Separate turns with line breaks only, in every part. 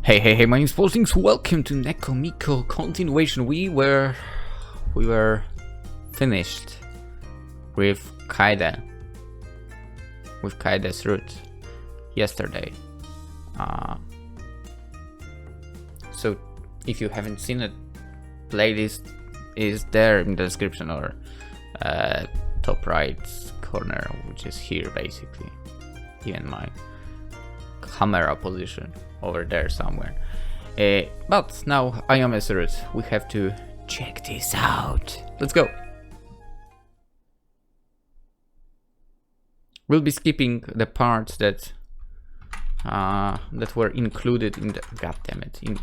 Hey, my name's PolishLynx. Welcome to NekoMiko continuation. We were finished with Kaede, with Kaede's route yesterday. So if you haven't seen it, playlist is there in the description or top right corner, which is here basically. Even my camera position over there somewhere. But now Ayame's route. We have to check this out. Let's go. We'll be skipping the parts that were included in the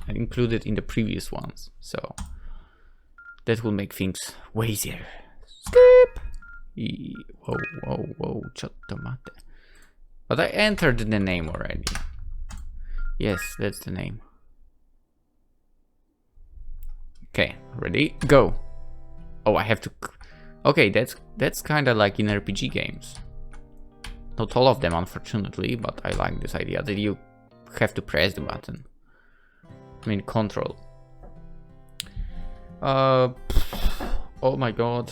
included in the previous ones. So that will make things way easier. Skip. Whoa, chatto mate. But I entered the name already. Yes, that's the name. Okay, ready? Go. Oh, I have to. Okay, that's kind of like in RPG games. Not all of them, unfortunately, but I like this idea that you have to press the button. I mean, control. Oh my god.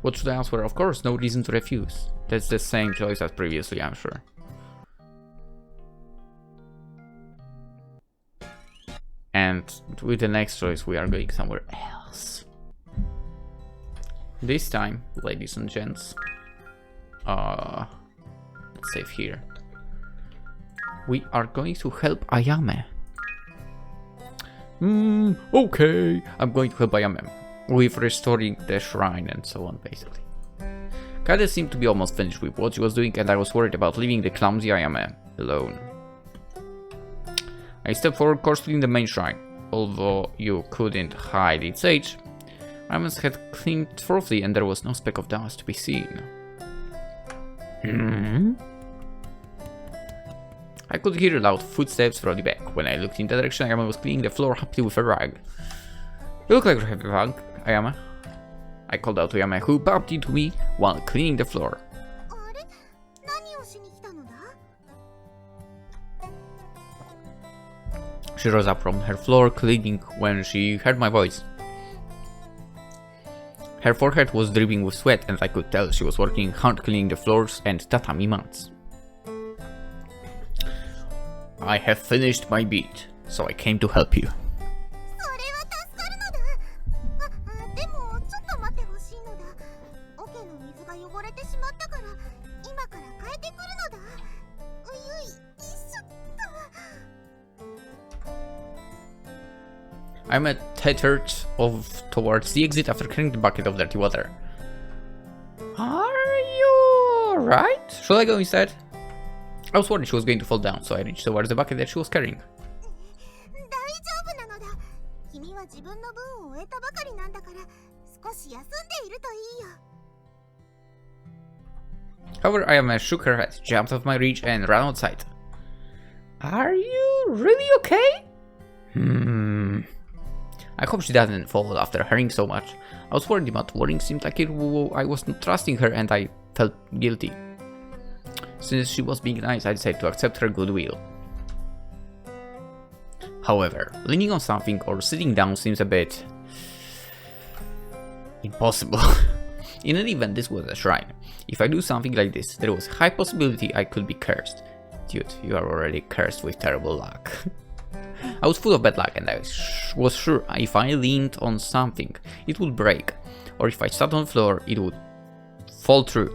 What should I answer? Of course, no reason to refuse. That's the same choice as previously, I'm sure. And with the next choice, we are going somewhere else. This time, ladies and gents, let's save here. We are going to help Ayame. Okay, I'm going to help Ayame with restoring the shrine and so on, basically. Kaede seemed to be almost finished with what she was doing, and I was worried about leaving the clumsy Ayame alone. I stepped forward cautiously in the main shrine. Although you couldn't hide its age, Ayame's had cleaned thoroughly and there was no speck of dust to be seen. I could hear loud footsteps from the back. When I looked in the direction, Ayame was cleaning the floor happily with a rag. You look like you have a rag, Ayame. I called out to Ayame, who bumped into me while cleaning the floor. She rose up from her floor cleaning when she heard my voice. Her forehead was dripping with sweat and I could tell she was working hard cleaning the floors and tatami mats. I have finished my beat, so I came to help you. I'm tethered towards the exit after carrying the bucket of dirty water. Are you alright? Should I go instead? I was worried she was going to fall down, so I reached towards the bucket that she was carrying. However, Ayame shook her head, jumped off my reach, and ran outside. Are you really okay? I hope she doesn't fall after hurrying so much. I was worried about worrying, seemed like I was not trusting her and I felt guilty. Since she was being nice, I decided to accept her goodwill. However, leaning on something or sitting down seems a bit impossible. In any event, this was a shrine. If I do something like this, there was a high possibility I could be cursed. Dude, you are already cursed with terrible luck. I was full of bad luck and I was sure if I leaned on something, it would break, or if I sat on the floor, it would fall through.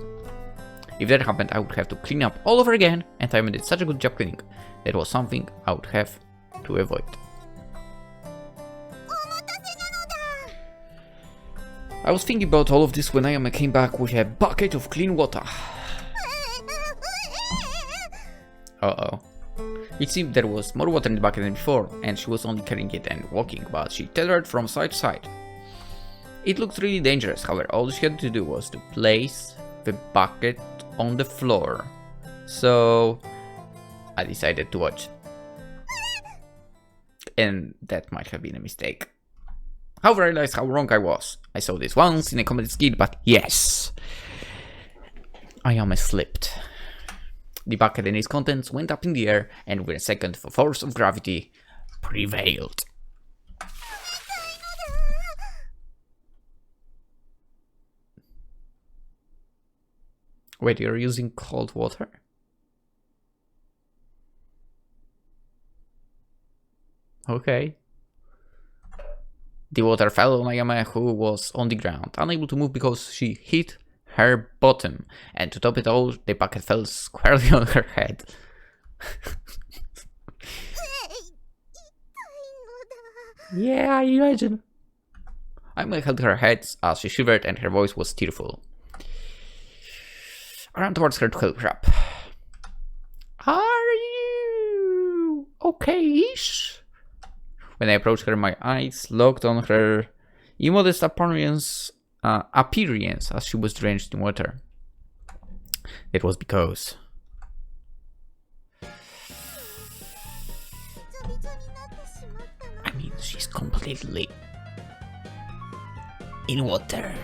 If that happened, I would have to clean up all over again, and I did such a good job cleaning. That was something I would have to avoid. I was thinking about all of this when Ayame came back with a bucket of clean water. Uh-oh. It seemed there was more water in the bucket than before, and she was only carrying it and walking, but she tethered from side to side. It looked really dangerous, however, all she had to do was to place the bucket on the floor. So I decided to watch. And that might have been a mistake. However, I realized how wrong I was. I saw this once in a comedy skit, but yes, Ayame slipped. The bucket and its contents went up in the air, and with a second force of gravity, prevailed. Wait, you're using cold water? Okay. The water fell on Ayame, who was on the ground, unable to move because she hit her bottom. And to top it all, the bucket fell squarely on her head. Yeah, I imagine. Ayame held her head as she shivered and her voice was tearful. I ran towards her to help her up. Are you okay-ish? When I approached her, my eyes locked on her immodest appearance as she was drenched in water. It was because... I mean, she's completely in water.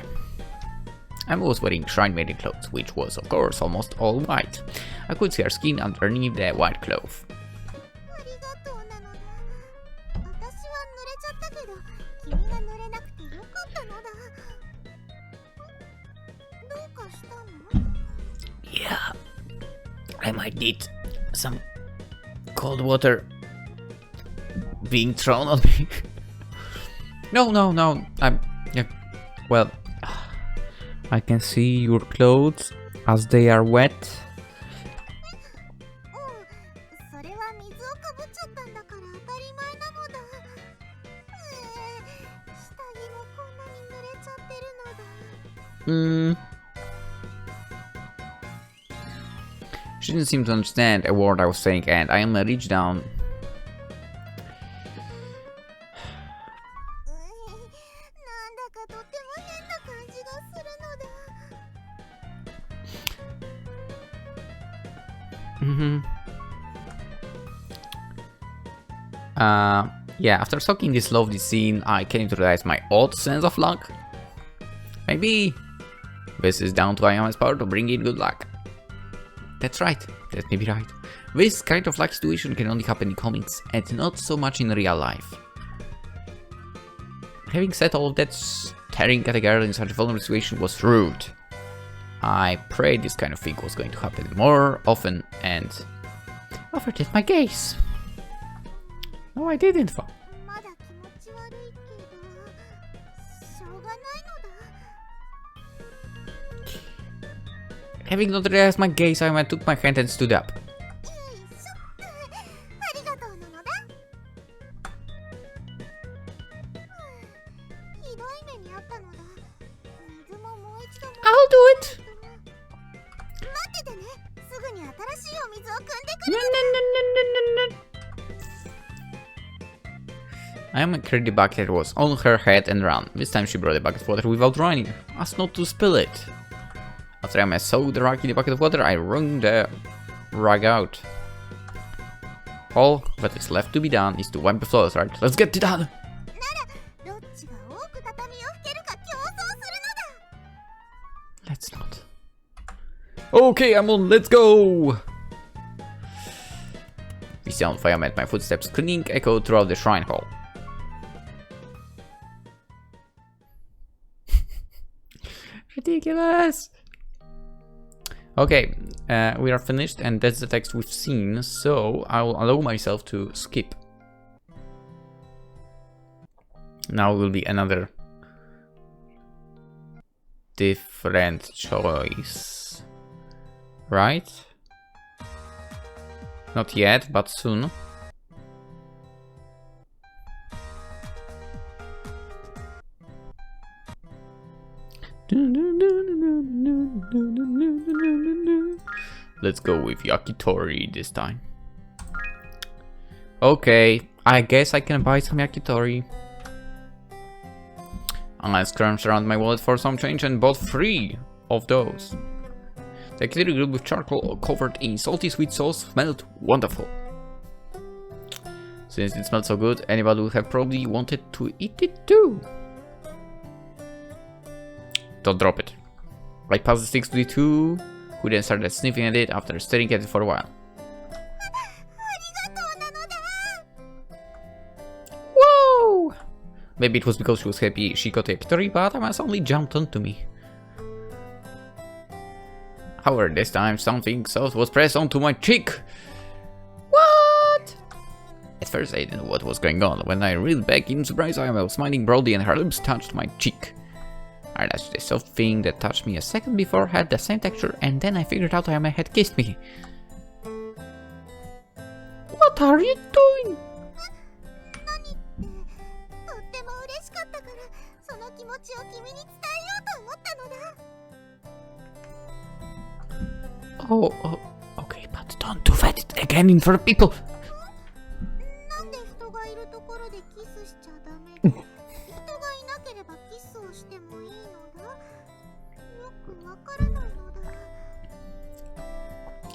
I was wearing shrine maiden clothes, which was of course almost all white. I could see her skin underneath the white cloth. Yeah, I might need some cold water being thrown on me. No, well, I can see your clothes as they are wet. She didn't seem to understand a word I was saying, and I reached down. Yeah, after stalking this lovely scene, I came to realize my odd sense of luck. Maybe this is down to Ayame's power to bring in good luck. That's right, that may be right. This kind of lucky situation can only happen in comics and not so much in real life. Having said all of that, staring at a girl in such a vulnerable situation was rude. I prayed this kind of thing was going to happen more often and averted my gaze. No, I didn't fall. Having not realized my gaze, I took my hand and stood up. I'll do it! No. Ayame carried the bucket that was on her head and ran. This time she brought a bucket of water without running, as not to spill it. After Ayame saw the rag in the bucket of water, I wrung the rag out. All that is left to be done is to wipe the floors, right? Let's get it done! Let's not. Okay, I'm on, let's go! The sound of Ayame and my footsteps clinking echoed throughout the shrine hall. Ridiculous! Okay, we are finished and that's the text we've seen, so I will allow myself to skip. Now will be another different choice, right? Not yet, but soon. Let's go with yakitori this time. Okay, I guess I can buy some yakitori. I scrunched around my wallet for some change and bought 3 of those. The yakitori grilled with charcoal covered in salty sweet sauce smelled wonderful. Since it smelled so good, anybody would have probably wanted to eat it too. Don't drop it. I passed the sticks to the 2, who then started sniffing at it after staring at it for a while. Maybe it was because she was happy she got a victory, but Ayame suddenly jumped onto me. However, this time something soft was pressed onto my cheek. What? At first I didn't know what was going on. When I reeled back in surprise, Ayame was smiling broadly and her lips touched my cheek. I realized the soft thing that touched me a second before had the same texture, and then I figured out Ayame had kissed me. What are you doing? Oh, okay, but don't do that again in front of people.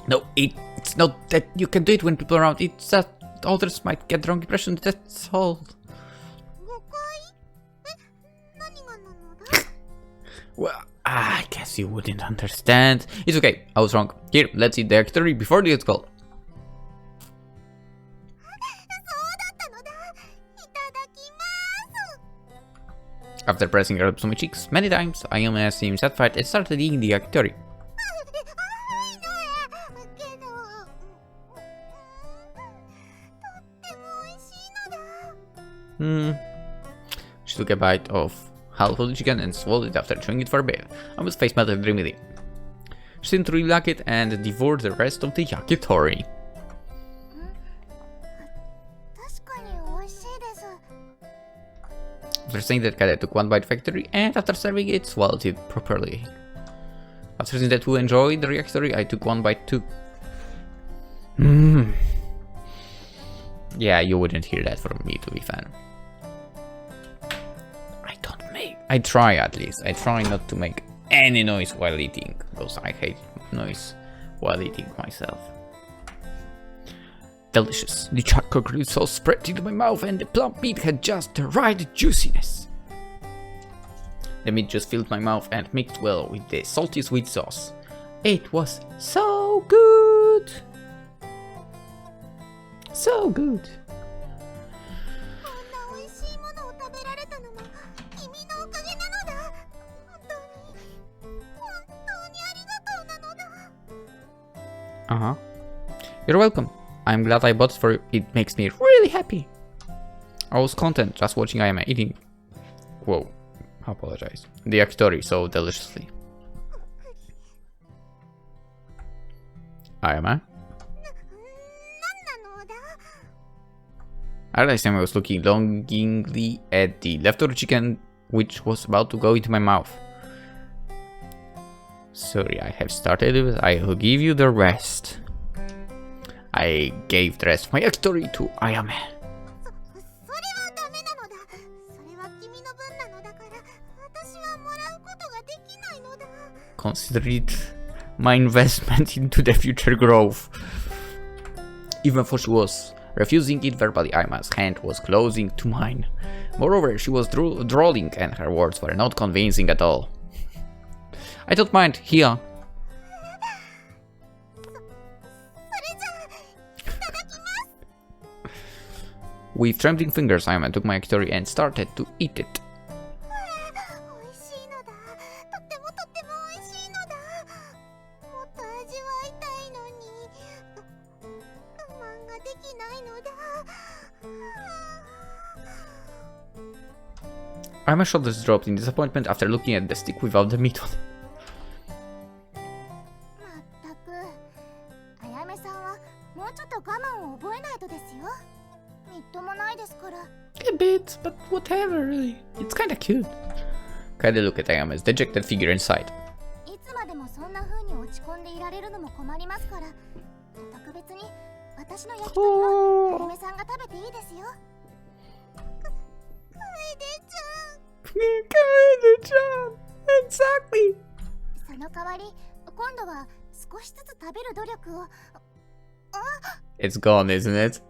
No, it's not that you can do it when people are around. It's that others might get the wrong impression, that's all. Well, I guess you wouldn't understand. It's okay, I was wrong. Here, let's eat the yakitori before the call. After pressing her lips on my cheeks many times, Ayame seemed satisfied and started eating the yakitori. She took a bite of half of the chicken and swallowed it after chewing it for a bit. Ayama's face melted dreamily. She seemed to really like it and devoured the rest of the yakitori. After saying that, Kaede took one bite factory and after serving it, swallowed it properly. After saying that we enjoyed the yakitori, I took one bite too. Yeah, you wouldn't hear that from me, to be fair. I try at least. I try not to make any noise while eating, because I hate noise while eating myself. Delicious. The chocolate sauce spread into my mouth and the plump meat had just the right juiciness. The meat just filled my mouth and mixed well with the salty sweet sauce. It was so good! So good! You're welcome. I'm glad I bought it for you. It makes me really happy. I was content just watching Ayame eating. Whoa, I apologize. The yakitori so deliciously. Ayame? I realized I was looking longingly at the leftover chicken, which was about to go into my mouth. Sorry, I have started it. I will give you the rest. I gave the rest of my yakitori to Ayame. Consider it my investment into the future growth. Even though she was refusing it verbally, Ayama's hand was closing to mine. Moreover, she was drooling and her words were not convincing at all. I don't mind, here. With trembling fingers, Ayame took my yakitori and started to eat it. Ayama's shoulders dropped in disappointment after looking at the stick without the meat on it. A bit, but whatever, really. It's kinda cute. Kaede looked at Ayame's dejected figure inside. Oh. Kaede-chan! Exactly! It's gone, isn't it?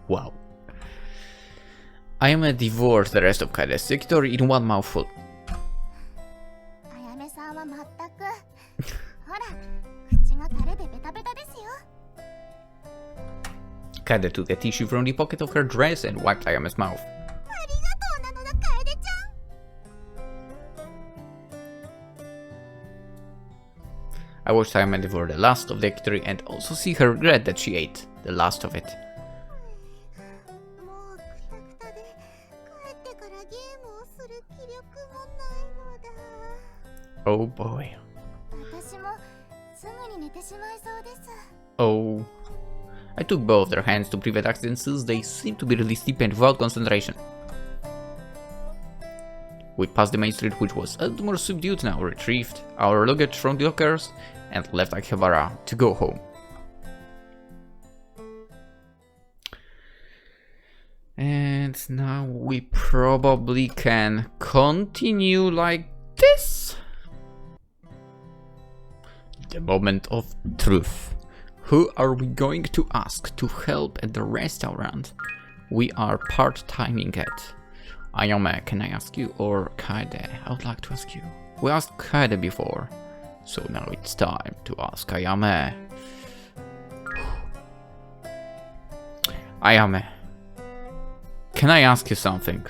Wow. Ayame devoured the rest of Kaede's yakitori in one mouthful. Kaede took the tissue from the pocket of her dress and wiped Ayame's mouth. I watched Ayame devour the last of the yakitori and also see her regret that she ate the last of it. Oh boy. Oh. I took both their hands to prevent accidents since they seemed to be really steep and without concentration. We passed the main street, which was a little more subdued now, retrieved our luggage from the lockers, and left Akihabara to go home. And now we probably can continue like this. The moment of truth. Who are we going to ask to help at the restaurant we are part-timing at? Ayame, can I ask you? Or Kaede? I would like to ask you. We asked Kaede before, so now it's time to ask Ayame. Ayame, can I ask you something?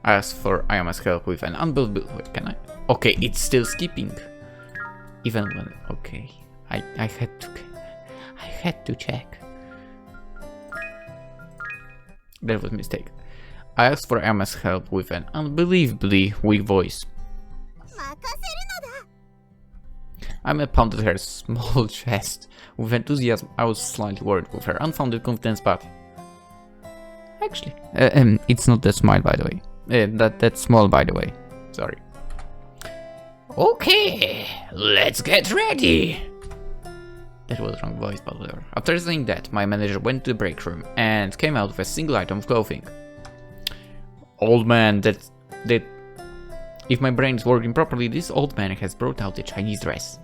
I asked for Ayame's help with an unbelievable... Wait, can I? Okay, it's still skipping. Even when... Okay. I had to check. That was a mistake. I asked for Ayame's help with an unbelievably weak voice. Ayame pounded her small chest with enthusiasm. I was slightly worried with her unfounded confidence, but... Actually... it's not that small, by the way. That's small, by the way. Sorry. Okay, let's get ready! That was the wrong voice, but whatever. After saying that, my manager went to the break room and came out with a single item of clothing. Old man, that if my brain is working properly, this old man has brought out a Chinese dress.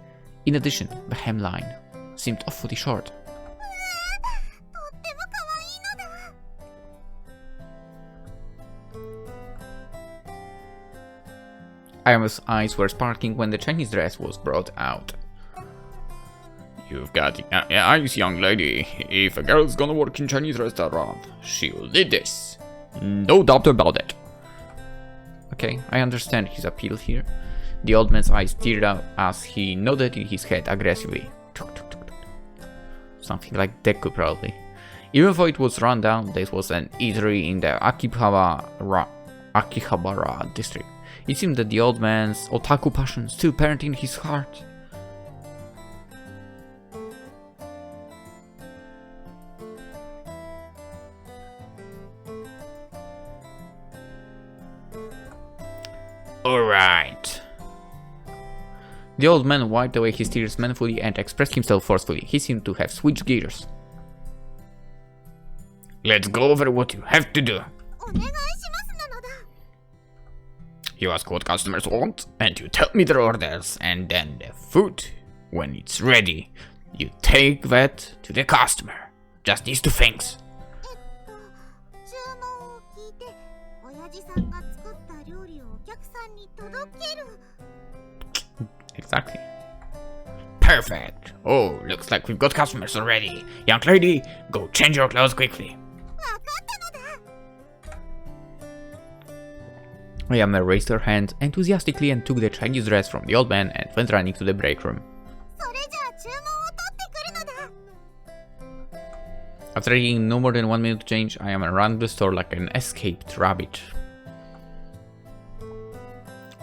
In addition, the hemline seemed awfully short. Ayame's eyes were sparkling when the Chinese dress was brought out. You've got eyes, young lady. If a girl's gonna work in Chinese restaurant, she'll need this. No doubt about it. Okay, I understand his appeal here. The old man's eyes teared out as he nodded his head aggressively. Something like Deku, probably. Even though it was run down, this was an eatery in the Akihabara district. It seemed that the old man's otaku passion still burned in his heart. Alright. The old man wiped away his tears manfully and expressed himself forcefully. He seemed to have switched gears. Let's go over what you have to do. You ask what customers want, and you tell me their orders, and then the food, when it's ready, you take that to the customer. Just these two things. Exactly. Perfect. Oh, looks like we've got customers already. Young lady, go change your clothes quickly. Ayame raised her hand enthusiastically and took the Chinese dress from the old man and went running to the break room. After taking no more than 1 minute to change, Ayame ran the store like an escaped rabbit.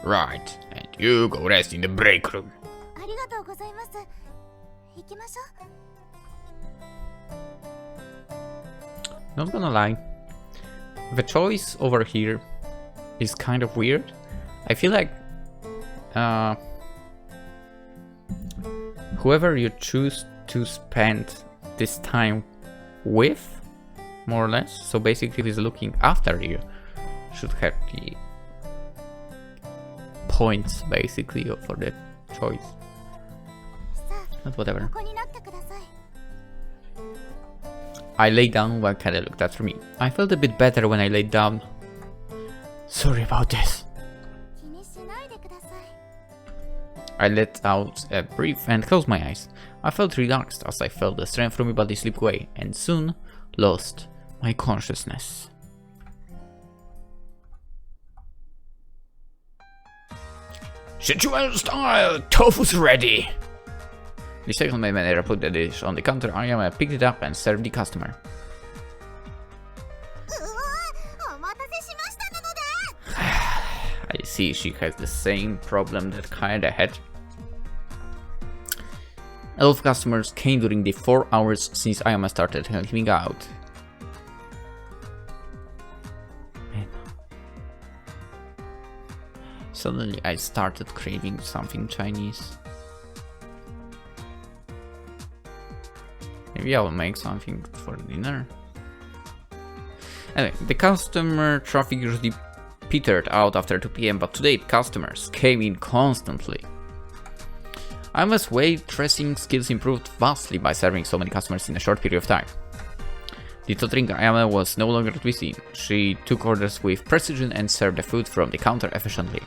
Right, and you go rest in the break room. Not gonna lie, the choice over here is kind of weird. I feel like whoever you choose to spend this time with, more or less, so basically if he's looking after you, should have the points basically for the choice. But whatever. I lay down while Kaede looked after me. I felt a bit better when I laid down. Sorry about this. I let out a breath and closed my eyes. I felt relaxed as I felt the strength from my body slip away and soon lost my consciousness. Sensual style! Tofu's ready! The second my manager put the dish on the counter, Ayame picked it up and served the customer. I see she has the same problem that Kaede had. A lot of customers came during the 4 hours since Ayame started helping out. Man. Suddenly I started craving something Chinese. Maybe I'll make something for dinner. Anyway, the customer traffic usually petered out after 2 PM, but today customers came in constantly. Ayame's waitressing skills improved vastly by serving so many customers in a short period of time. The tottering Ayame was no longer to be seen. She took orders with precision and served the food from the counter efficiently.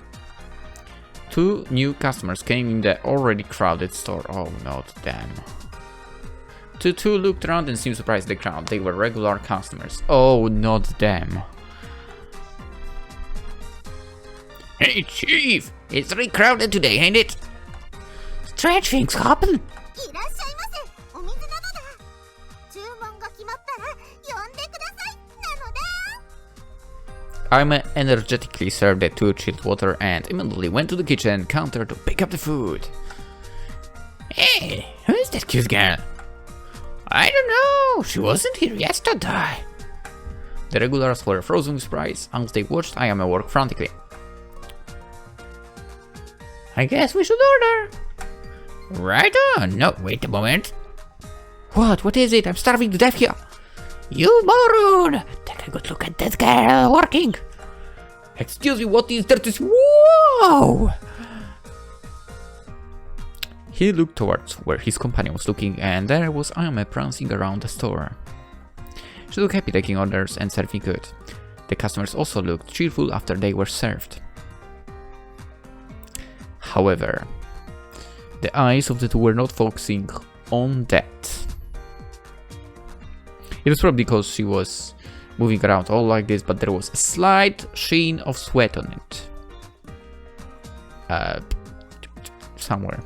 2 new customers came in the already crowded store. Oh, not them. The 2 looked around and seemed surprised at the crowd. They were regular customers. Oh, not them. Hey, Chief! It's really crowded today, ain't it? Strange things happen. Ayame energetically served the 2 chilled water and immediately went to the kitchen counter to pick up the food. Hey, who is that cute girl? I don't know, she wasn't here yesterday. The regulars were frozen with surprise as they watched Ayame work frantically. I guess we should order. Right on. No, wait a moment. What is it? I'm starving to death here. You moron! Take a good look at that girl working. Excuse me, what is that? Whoa! He looked towards where his companion was looking, and there was Ayame prancing around the store. She looked happy taking orders and serving good. The customers also looked cheerful after they were served. However, the eyes of the 2 were not focusing on that. It was probably because she was moving around all like this, but there was a slight sheen of sweat on it. Somewhere.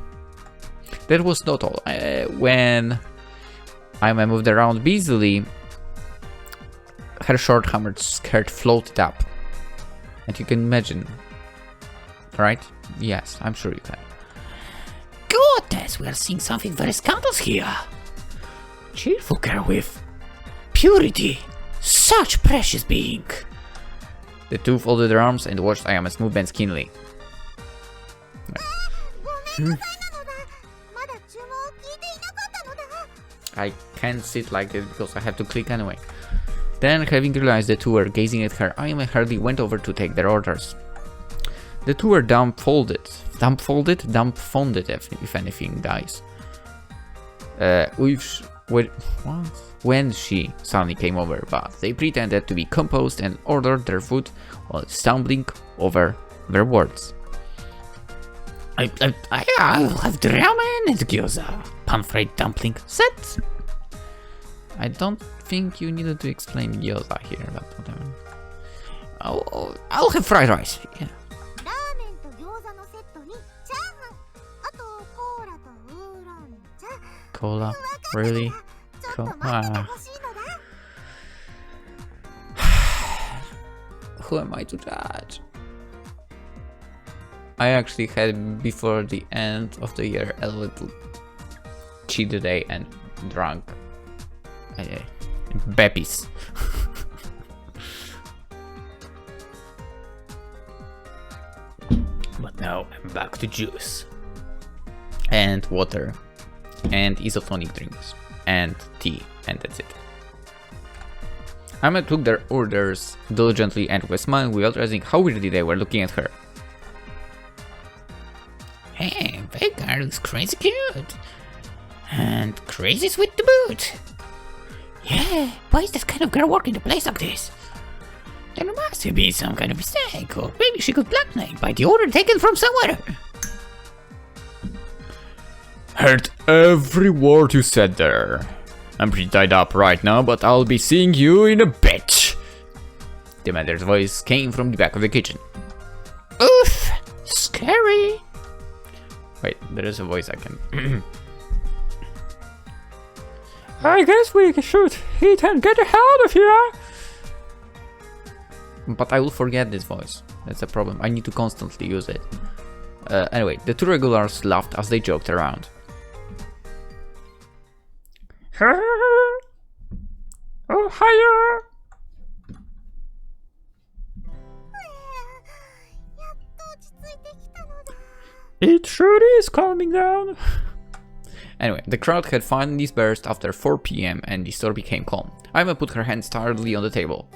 That was not all. When Ayame moved around busily, her short hammered skirt floated up. And you can imagine, right? Yes, I'm sure you can. Goodness, we are seeing something very scandalous here. Cheerful girl with purity. Such precious being. The 2 folded their arms and watched Ayame's movements keenly. I can't sit like this because I have to click anyway. Then, having realized the 2 were gazing at her, Ayame hurriedly went over to take their orders. The 2 were dumbfounded, if anything, guys. When she suddenly came over, but they pretended to be composed and ordered their food while stumbling over their words. I'll have the ramen and gyoza, pan-fried dumpling set. I don't think you needed to explain gyoza here, but whatever. I'll have fried rice. Yeah. Cola? Really? Who am I to judge? I actually had before the end of the year a little cheat day and drank Beppies. But now I'm back to juice and water and isotonic drinks and tea, and that's it. Ayame took their orders diligently and with a smile without realizing how weirdly they were looking at her. Hey, that girl is crazy cute. And crazy sweet to boot. Yeah, why is that kind of girl working the place like this? There must have been some kind of mistake, or maybe she got blackmailed by the order taken from somewhere. Heard
every word you said there. I'm pretty tied up right now, but I'll be seeing you in a bit.
The mother's voice came from the back of the kitchen. Oof! Scary! Wait, there is a voice I can...
I guess we should eat and get out of here.
But I will forget this voice. That's the problem. I need to constantly use it. Anyway, the two regulars laughed as they joked around.
Oh, hiya! It sure is calming down.
Anyway, the crowd had finally dispersed after 4 PM and the store became calm. Ayame put her hands tiredly on the table.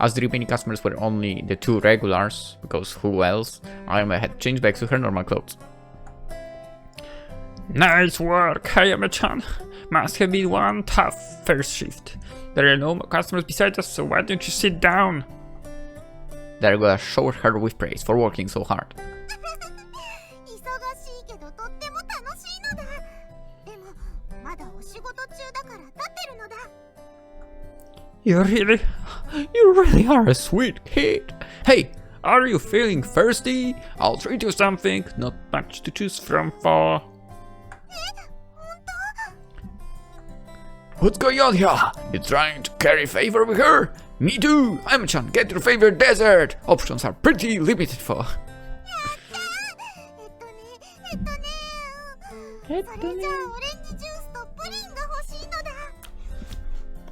As the remaining customers were only the two regulars, because who else, Ayame had changed back to her normal clothes.
Nice work, Ayame-chan. Must have been one tough first shift. There are no more customers beside us, so why don't you sit down?
The regular showered her with praise for working so hard.
You really are a sweet kid. Hey, are you feeling thirsty? I'll treat you something, not much to choose from for.
What's going on here? You trying to carry favor with her? Me too! Ayame-chan, get your favorite dessert! Options are pretty limited for...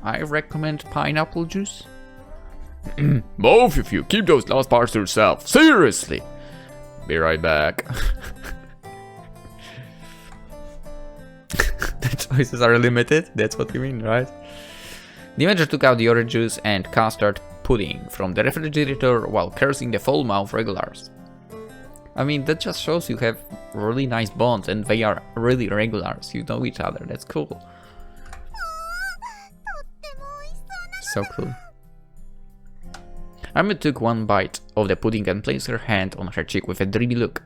I recommend pineapple juice.
Both of you, keep those last parts to yourself. Seriously! Be right back.
The choices are limited, that's what you mean, right? The manager took out the orange juice and custard pudding from the refrigerator while cursing the full-mouth regulars. I mean, that just shows you have really nice bonds and they are really regulars. You know each other, that's cool. So cool. Ayame took one bite of the pudding and placed her hand on her cheek with a dreamy look.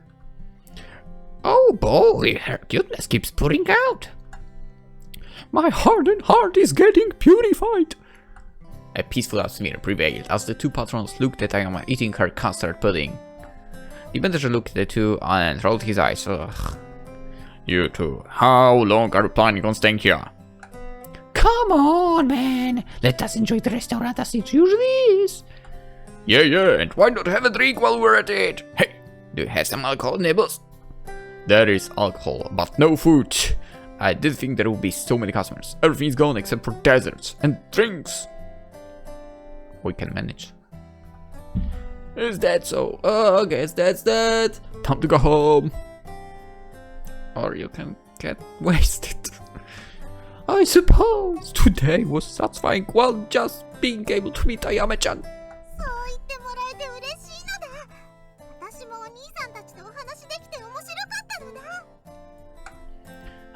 Oh boy, her cuteness keeps pouring out.
My hardened heart is getting purified.
A peaceful atmosphere prevailed as the two patrons looked at Ayame eating her custard pudding. The manager looked at the two and rolled his eyes. Ugh.
You two, how long are you planning on staying here?
Come on, man! Let us enjoy the restaurant as it usually is.
Yeah, and why not have a drink while we're at it?
Hey, do you have some alcohol, neighbors?
There is alcohol, but no food. I did think there would be so many customers. Everything's gone except for desserts and drinks.
We can manage.
Is that so? I guess that's that. Time to go home.
Or you can get wasted.
I suppose today was satisfying while just being able to meet Ayame-chan.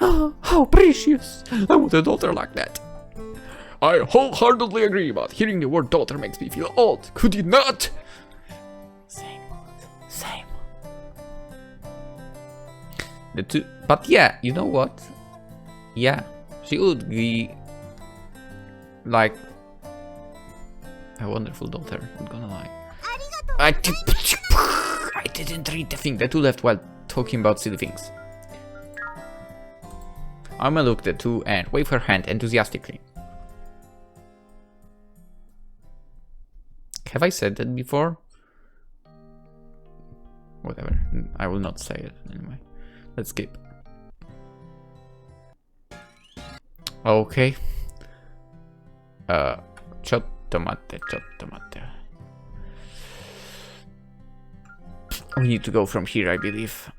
Oh, how precious! I want a daughter like that. I wholeheartedly agree, but hearing the word daughter makes me feel old. Could you not?
Same. The two, but yeah, you know what? Yeah, she would be like a wonderful daughter. I'm gonna lie. I didn't read the thing. The two left while talking about silly things. Ayame looked at the two and waved her hand enthusiastically. Have I said that before? Whatever, I will not say it anyway. Let's skip. Okay. Ciotto mate. We need to go from here, I believe.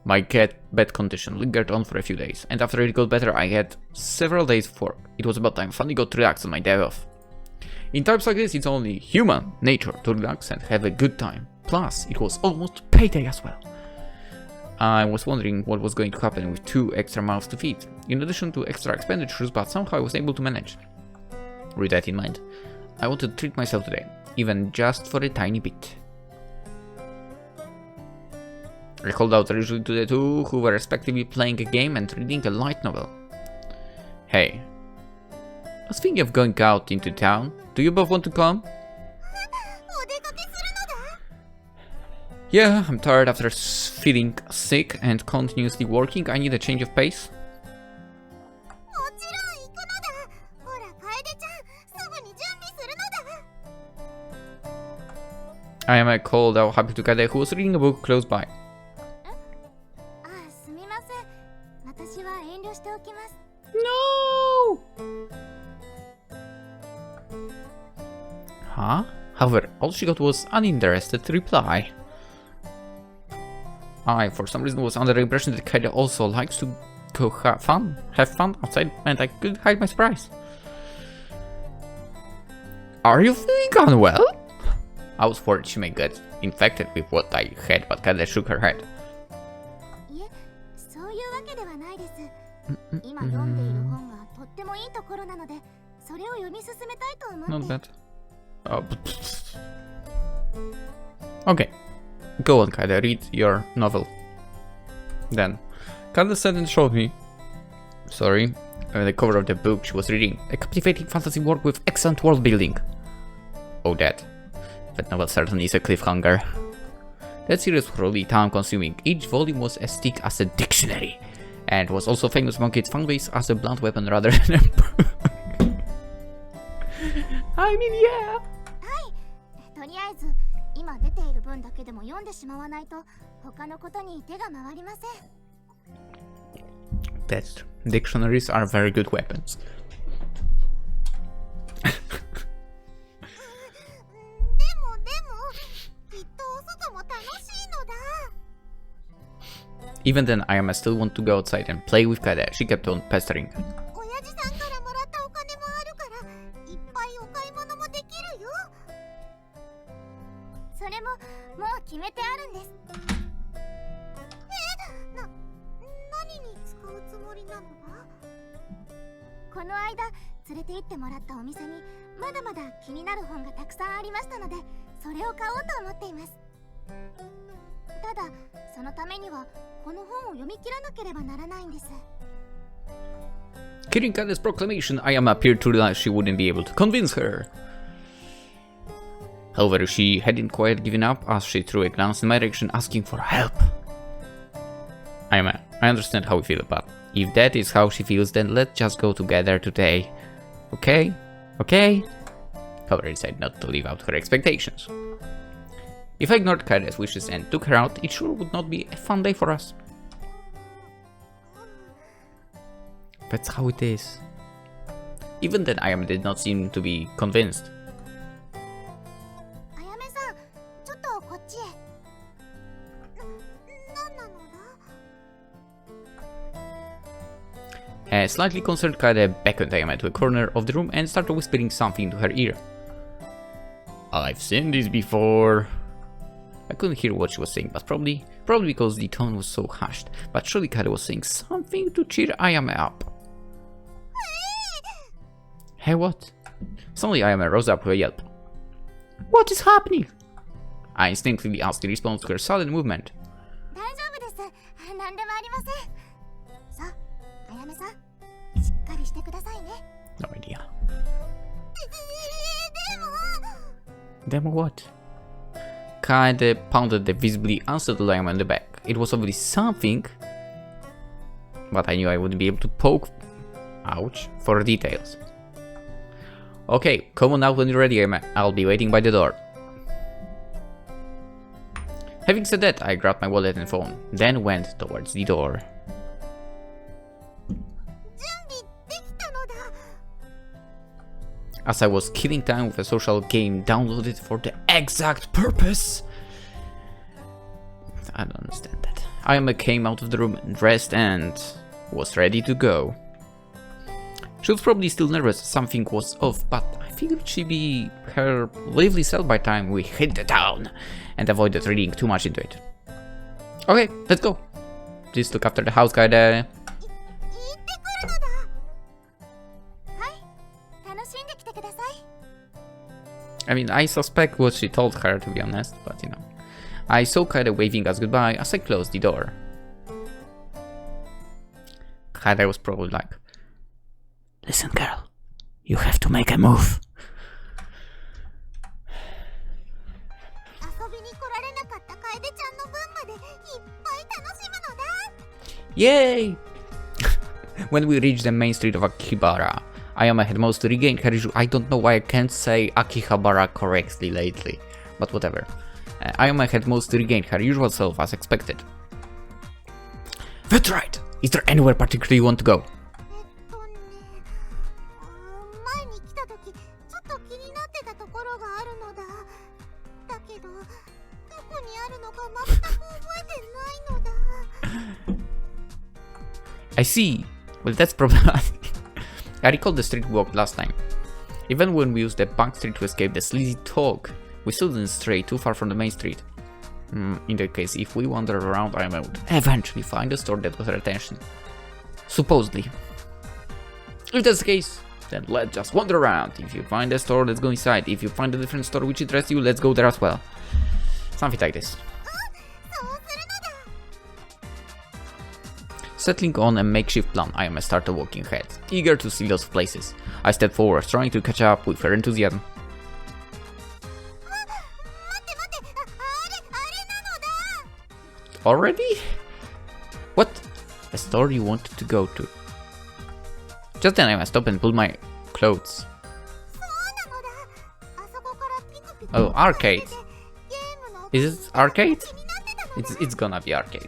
My bad condition lingered on for a few days, and after it got better, I had several days of work. It was about time I finally got to relax on my day off. In times like this, it's only human nature to relax and have a good time. Plus, it was almost payday as well. I was wondering what was going to happen with 2 extra mouths to feed, in addition to extra expenditures, but somehow I was able to manage. With that in mind, I wanted to treat myself today, even just for a tiny bit. I called out usually to the two who were respectively playing a game and reading a light novel. Hey, I was thinking of going out into town. Do you both want to come? Yeah, I'm tired after feeling sick and continuously working. I need a change of pace. Ayame called out happy to Kaede, who was reading a book close by. No! Huh? However, all she got was uninterested reply. I, for some reason, was under the impression that Kaede also likes to go have fun outside, and I couldn't hide my surprise. Are you feeling unwell? I was worried she may get infected with what I had, but Kaede shook her head. Not bad. Oh. Okay. Go on, Kaede, read your novel. Then, Kaede said and showed me. Sorry. The cover of the book she was reading. A captivating fantasy work with excellent world building. Oh, that novel certainly is a cliffhanger. That series was really time consuming. Each volume was as thick as a dictionary. And was also famous among its fanbase as a blunt weapon rather than a book. I mean, yeah. That's true. Dictionaries are very good weapons. Even then, Ayame still want to go outside and play with Kaede. She kept on pestering. Hearing Kaede's proclamation, Ayame appeared to realize she wouldn't be able to convince her. However, she hadn't quite given up as she threw a glance in my direction asking for help. Ayame, I understand how you feel, but if that is how she feels, then let's just go together today. Okay? Okay? However, I decided not to live out her expectations. If I ignored Kaede's wishes and took her out, it sure would not be a fun day for us. That's how it is. Even then, Ayame did not seem to be convinced. A slightly concerned Kaede beckoned Ayame to a corner of the room and started whispering something into her ear. I've seen this before. I couldn't hear what she was saying, but probably because the tone was so hushed. But surely Kaede was saying something to cheer Ayame up. Hey, what? Suddenly Ayame rose up with a yelp. What is happening? I instinctively asked in response to her sudden movement. No idea. Demo what? Kaede pounded the visibly unsettled Ayame on the back. It was obviously something, but I knew I wouldn't be able to poke, ouch, for details. Okay, come on out when you're ready, Ayame. I'll be waiting by the door. Having said that, I grabbed my wallet and phone, then went towards the door. As I was killing time with a social game downloaded for the exact purpose. I don't understand that. Ayame came out of the room dressed and was ready to go. She was probably still nervous, something was off, but I figured she'd be her lively self by the time we hit the town and avoided reading too much into it. Okay, let's go. Just look after the house, Kaede. I mean, I suspect what she told her, to be honest, but you know. I saw Kaede waving us goodbye as I closed the door. Kaede was probably like,
Listen, girl, you have to make a move.
yay! When we reached the main street of Akihabara, Ayame had most regained her usual. I don't know why I can't say Akihabara correctly lately, but whatever. Ayame had most regained her usual self as expected. That's right! Is there anywhere particularly you want to go? I see. Well, that's problematic. I recall the street we walked last time. Even when we used the back street to escape the sleazy talk, we still didn't stray too far from the main street. In that case, if we wander around, I would eventually find a store that got her attention. Supposedly. If that's the case, then let's just wander around. If you find a store, let's go inside. If you find a different store which interests you, let's go there as well. Something like this. Settling on a makeshift plan, I started walking ahead, eager to see those places. I stepped forward, trying to catch up with her enthusiasm. Already? What? A store you wanted to go to? Just then I stopped and pulled my clothes. Oh, arcade. Is it arcade? It's gonna be arcade.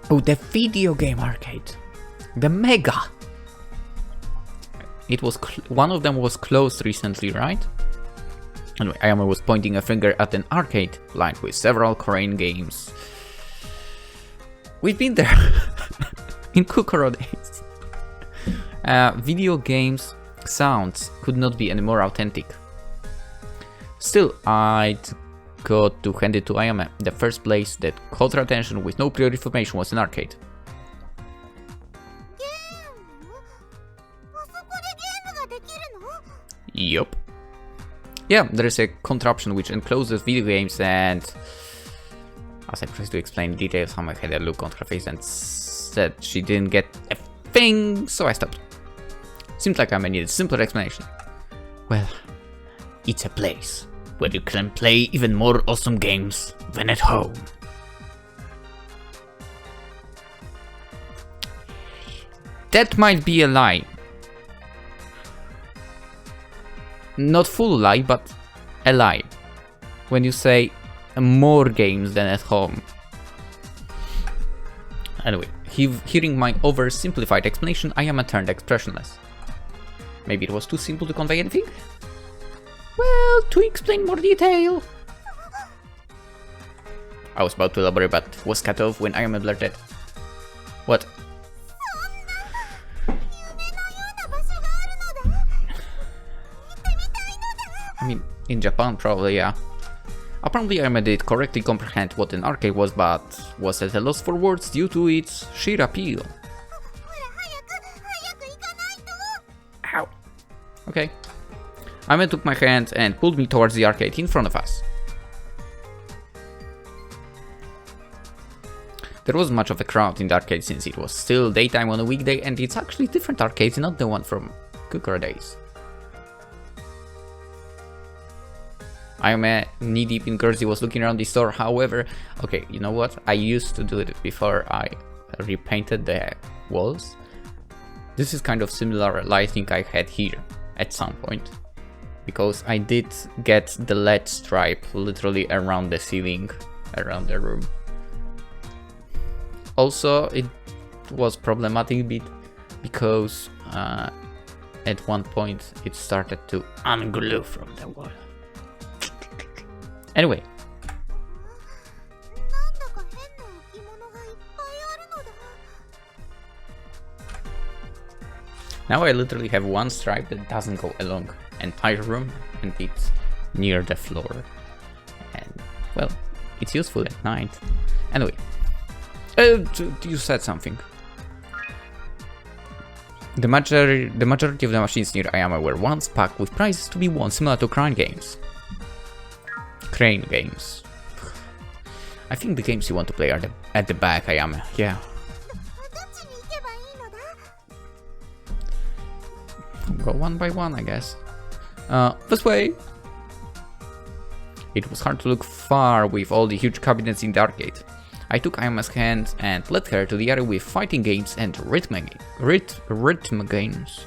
Oh, the video game arcade. The Mega. It was one of them was closed recently, right? Anyway, Ayame was pointing a finger at an arcade lined with several Korean games. We've been there in Kokoro days. Video games sounds could not be any more authentic. Still, I'd got to hand it to Ayame. The first place that caught her attention with no prior information was an arcade. Yup. Yeah, there is a contraption which encloses video games, and as I tried to explain details, Ayame had a look on her face and said she didn't get a thing, so I stopped. Seems like Ayame needed a simpler explanation. Well, it's a place where you can play even more awesome games than at home. That might be a lie. Not full lie, but a lie. When you say more games than at home. Anyway, hearing my oversimplified explanation, Ayame turned expressionless. Maybe it was too simple to convey anything? Well, to explain more detail. I was about to elaborate but was cut off when Ayame blurted. What? I mean, in Japan probably, yeah. Apparently Ayame did correctly comprehend what an arcade was, but was at a loss for words due to its sheer appeal. Ow. Okay. Ayame took my hand and pulled me towards the arcade in front of us. There wasn't much of a crowd in the arcade since it was still daytime on a weekday, and it's actually different arcades, not the one from Kokoro days. Ayame, knee-deep in Guernsey, was looking around the store. However, okay, you know what? I used to do it before I repainted the walls. This is kind of similar lighting I had here at some point, because I did get the LED stripe literally around the ceiling, around the room. Also, it was problematic a bit because at one point it started to unglue from the wall. Anyway. Now I literally have one stripe that doesn't go along entire room, and it's near the floor. And well, it's useful at night. Anyway. You said something. The majority of the machines near Ayame were once packed with prizes to be won, similar to crime games. Crane games. I think the games you want to play are at the back, Ayame. Yeah. Go one by one, I guess. This way. It was hard to look far with all the huge cabinets in the arcade. I took Ayame's hand and led her to the area with fighting games and rhythm games.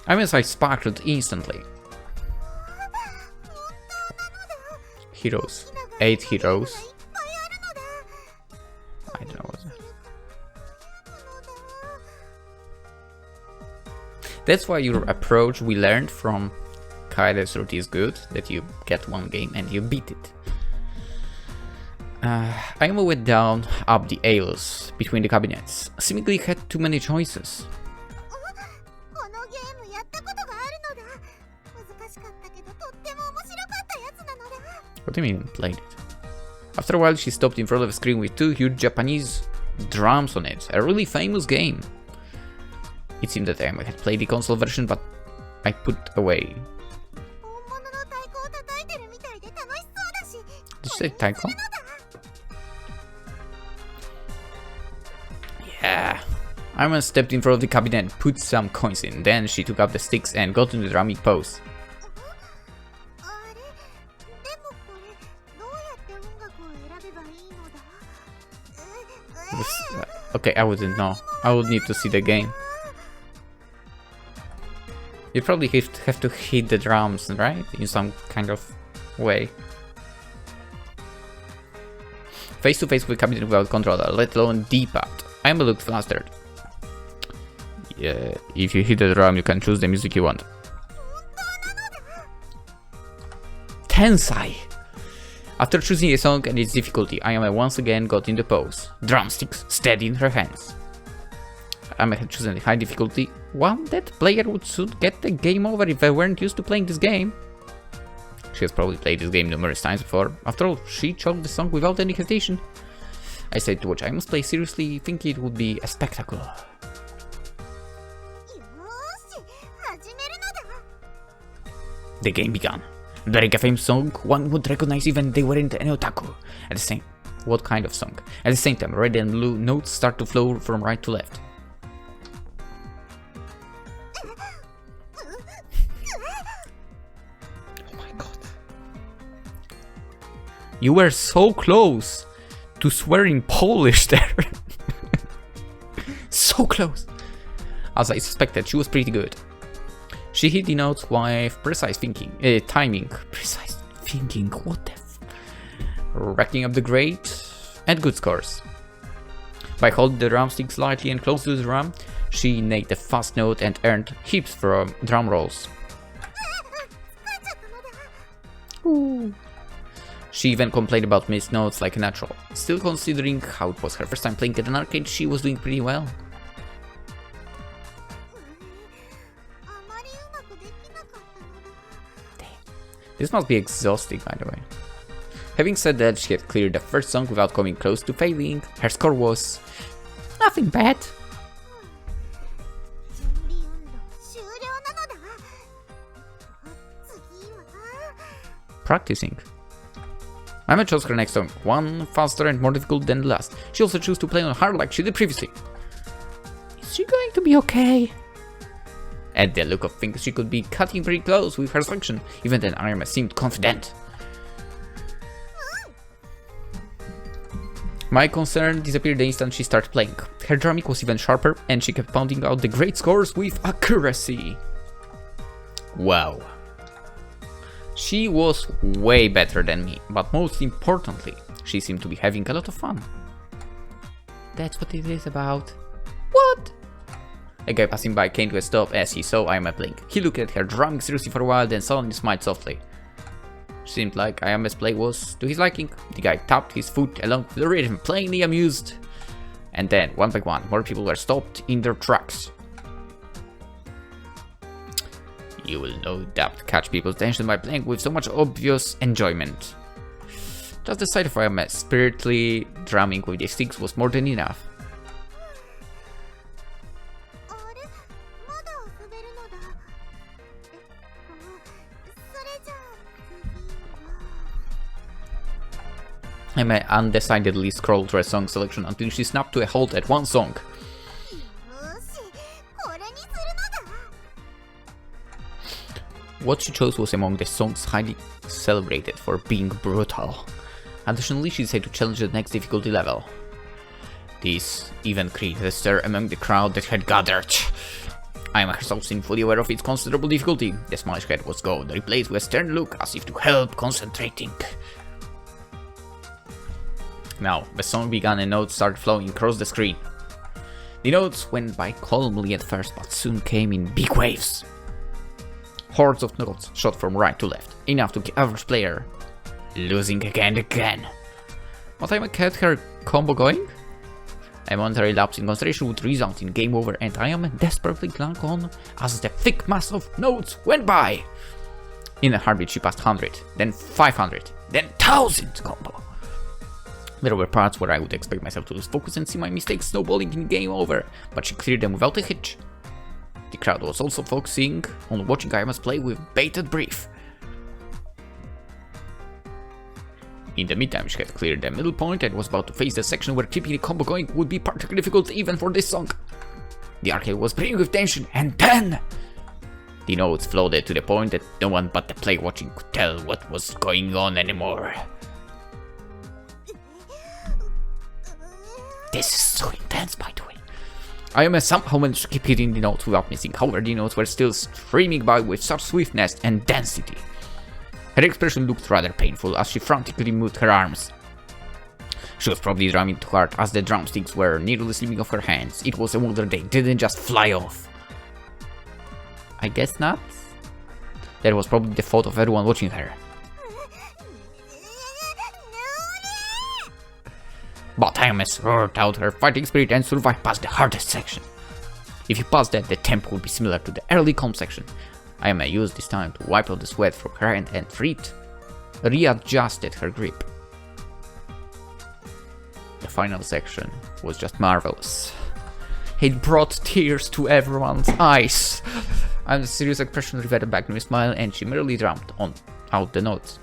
Ayame's eyes sparkled instantly. Heroes. 8 heroes. I don't know what. That's why your approach we learned from Kaede's route is good, that you get one game and you beat it. Ayame went down up the aisles between the cabinets. Seemingly had too many choices. What do you mean played it? After a while she stopped in front of a screen with 2 huge Japanese drums on it, a really famous game. It seemed that Ayame had played the console version, but I put away. Did you say taiko? Yeah. Ayame stepped in front of the cabinet and put some coins in. Then she took up the sticks and got into the drumming pose. Okay, I wouldn't know. I would need to see the game. You probably have to hit the drums, right? In some kind of way. Face to face with the cabinet without controller, let alone D-pad. Ayame looked flustered. Yeah, if you hit the drum, you can choose the music you want. Tensai! After choosing a song and its difficulty, Ayame once again got into pose, drumsticks steady in her hands. Ayame had chosen the high difficulty, one that player would soon get the game over if they weren't used to playing this game. She has probably played this game numerous times before. After all, she chose the song without any hesitation. I said to watch Ayame's play seriously, thinking it would be a spectacle. The game began. During a famous song, one would recognize even they weren't an otaku. At the same, what kind of song? At the same time, red and blue notes start to flow from right to left. Oh my god. You were so close to swearing Polish there. So close. As I suspected, she was pretty good. She hit the notes with precise timing. Precise thinking, what the f... Racking up the grade and good scores. By holding the drumstick slightly and close to the drum, she nailed a fast note and earned heaps from drum rolls. Ooh. She even complained about missed notes like a natural. Still, considering how it was her first time playing at an arcade, she was doing pretty well. This must be exhausting, by the way. Having said that, she had cleared the first song without coming close to failing. Her score was nothing bad. Practicing. Ayame chose her next song, one faster and more difficult than the last. She also chose to play on hard like she did previously. Is she going to be okay? At the look of things, she could be cutting pretty close with her selection. Even then, Ayame seemed confident. My concern disappeared the instant she started playing. Her drumming was even sharper, and she kept pounding out the great scores with accuracy. Wow. She was way better than me, but most importantly, she seemed to be having a lot of fun. That's what it is about. What? A guy passing by came to a stop as he saw Ayame playing. He looked at her drumming seriously for a while, then suddenly smiled softly. Seemed like Ayame's play was to his liking. The guy tapped his foot along with the rhythm, plainly amused. And then, one by one, more people were stopped in their tracks. You will no doubt catch people's attention by playing with so much obvious enjoyment. Just the sight of Ayame spiritedly drumming with the sticks was more than enough. Ayame undecidedly scrolled through a song selection until she snapped to a halt at one song. What she chose was among the songs highly celebrated for being brutal. Additionally, she decided to challenge the next difficulty level. This event created a stir among the crowd that had gathered. Ayame herself seemed fully aware of its considerable difficulty. The smile's head was gone, replaced with a stern look as if to help concentrating. Now, the song began and notes started flowing across the screen. The notes went by calmly at first, but soon came in big waves. Hordes of notes shot from right to left, enough to the average player losing again and again. But Ayame kept her combo going? A momentary lapse in concentration would result in game over, and Ayame desperately clung on as the thick mass of notes went by. In a heartbeat she passed 100, then 500, then 1000 combo. There were parts where I would expect myself to lose focus and see my mistakes snowballing in game over, but she cleared them without a hitch. The crowd was also focusing on watching Ayame's play with bated breath. In the meantime, she had cleared the middle point and was about to face the section where keeping the combo going would be particularly difficult even for this song. The arcade was brimming with tension, and then the notes floated to the point that no one but the player watching could tell what was going on anymore. This is so intense, by the way. Ayame somehow managed to keep hitting the notes without missing, however the notes were still streaming by with such swiftness and density. Her expression looked rather painful as she frantically moved her arms. She was probably drumming too hard as the drumsticks were nearly slipping off her hands. It was a wonder they didn't just fly off. I guess not. That was probably the fault of everyone watching her. But Ayame roared out her fighting spirit and survived past the hardest section. If you pass that, the tempo would be similar to the early comp section. Ayame used this time to wipe out the sweat from her hand and readjusted her grip. The final section was just marvelous. It brought tears to everyone's eyes. And the serious expression reverted back to a smile, and she merely drummed out the notes.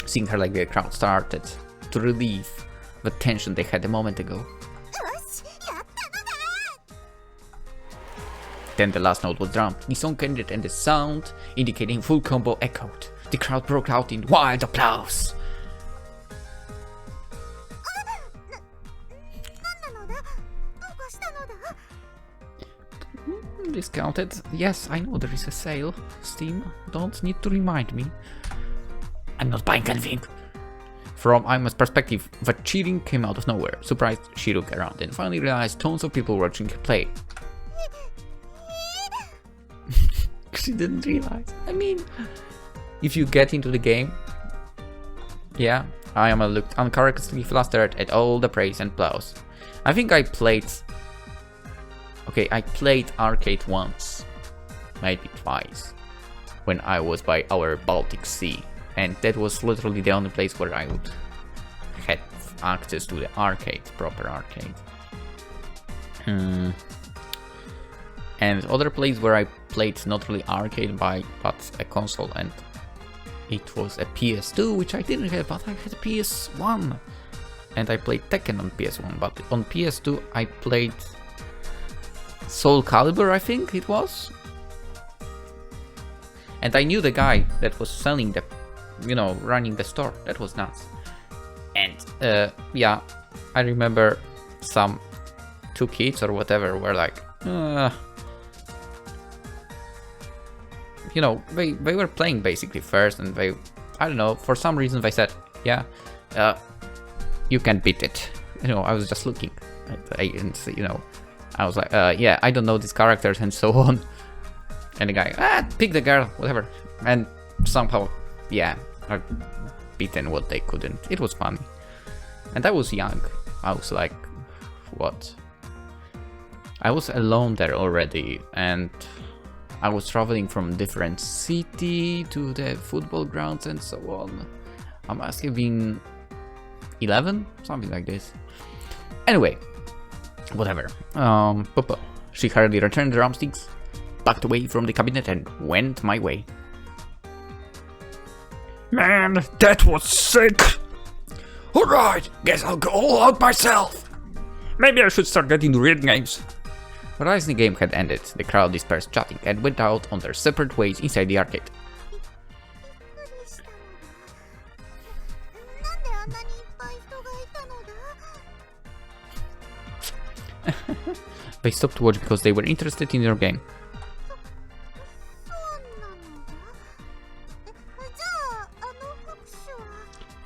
Seeing her like the crowd started to relieve the tension they had a moment ago. Then the last note was drummed, the song ended, and the sound indicating full combo echoed. The crowd broke out in wild applause. Discounted? Yes, I know there is a sale. Steam, don't need to remind me. I'm not buying anything. From Ayame's perspective, the cheering came out of nowhere. Surprised, she looked around and finally realized tons of people watching her play. She didn't realize. I mean, if you get into the game, yeah, Ayame looked uncharacteristically flustered at all the praise and applause. I think I played arcade once, maybe twice, when I was by our Baltic Sea, and that was literally the only place where I would have access to the arcade, proper arcade. And other place where I played not really arcade but a console, and it was a PS2, which I didn't have, but I had a PS1, and I played Tekken on PS1, but on PS2 I played Soul Calibur, I think it was, and I knew the guy that was selling the, running the store. That was nuts. And yeah, I remember some two kids or whatever were like, they were playing basically first, and they, I don't know, for some reason they said, yeah, you can beat it. I was just looking, and I was like, yeah, I don't know these characters and so on. And the guy, pick the girl, whatever. And somehow, yeah, I beaten what they couldn't. It was fun. And I was young. I was like, what? I was alone there already, and I was traveling from different city to the football grounds and so on. I must have been 11, something like this. Anyway, whatever. She hurriedly returned the drumsticks, backed away from the cabinet, and went my way.
Man, that was sick! Alright, guess I'll go all out myself. Maybe I should start getting real games.
Realizing the game had ended, the crowd dispersed chatting and went out on their separate ways inside the arcade. They stopped to watch because they were interested in your game.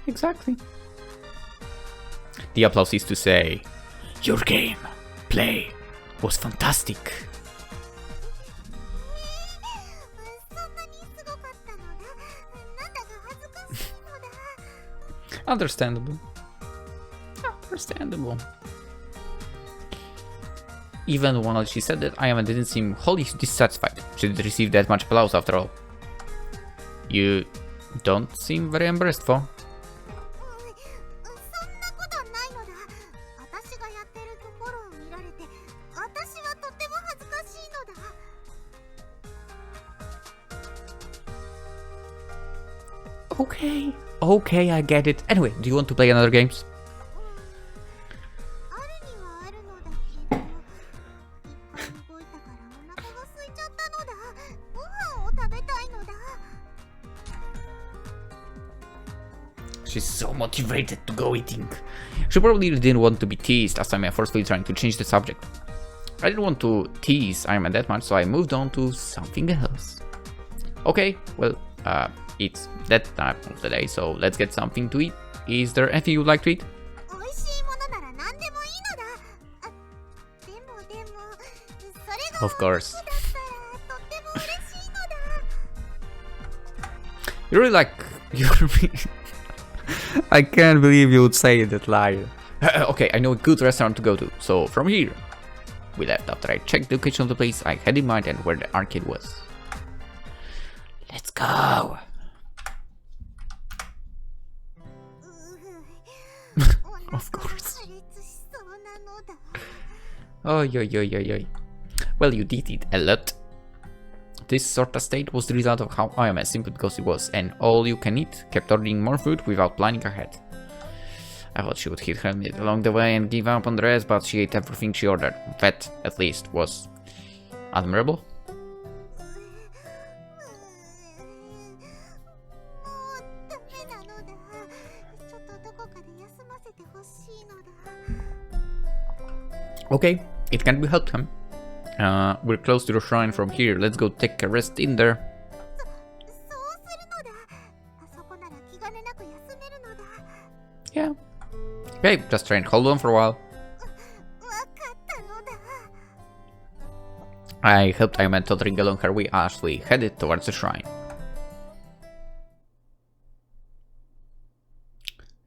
Exactly. The applause is to say, your game, play, was fantastic. Understandable. Understandable. Even while she said that, Ayame didn't seem wholly dissatisfied. She did receive that much applause after all. You don't seem very embarrassed for. Okay, I get it. Anyway, do you want to play another games? She's so motivated to go eating. She probably didn't want to be teased as I'm forcefully trying to change the subject. I didn't want to tease Ayame that much, so I moved on to something else. Okay, well, it's that time of the day, so let's get something to eat. Is there anything you'd like to eat? Of course. You really like... I can't believe you would say that line. Okay, I know a good restaurant to go to, so from here. We left after I checked the location of the place I had in mind and where the arcade was. Let's go! Of course. Oh, yo. Well, you did it a lot. This sort of state was the result of how Ayame, simply because it was an all-you-can-eat, kept ordering more food without planning ahead. I thought she would hit her limit along the way and give up on the rest, but she ate everything she ordered. That, at least, was admirable. Okay, it can be helped, huh? We're close to the shrine from here. Let's go take a rest in there. Yeah. Okay, just try and hold on for a while. I helped Ayame tottering along her way as we headed towards the shrine.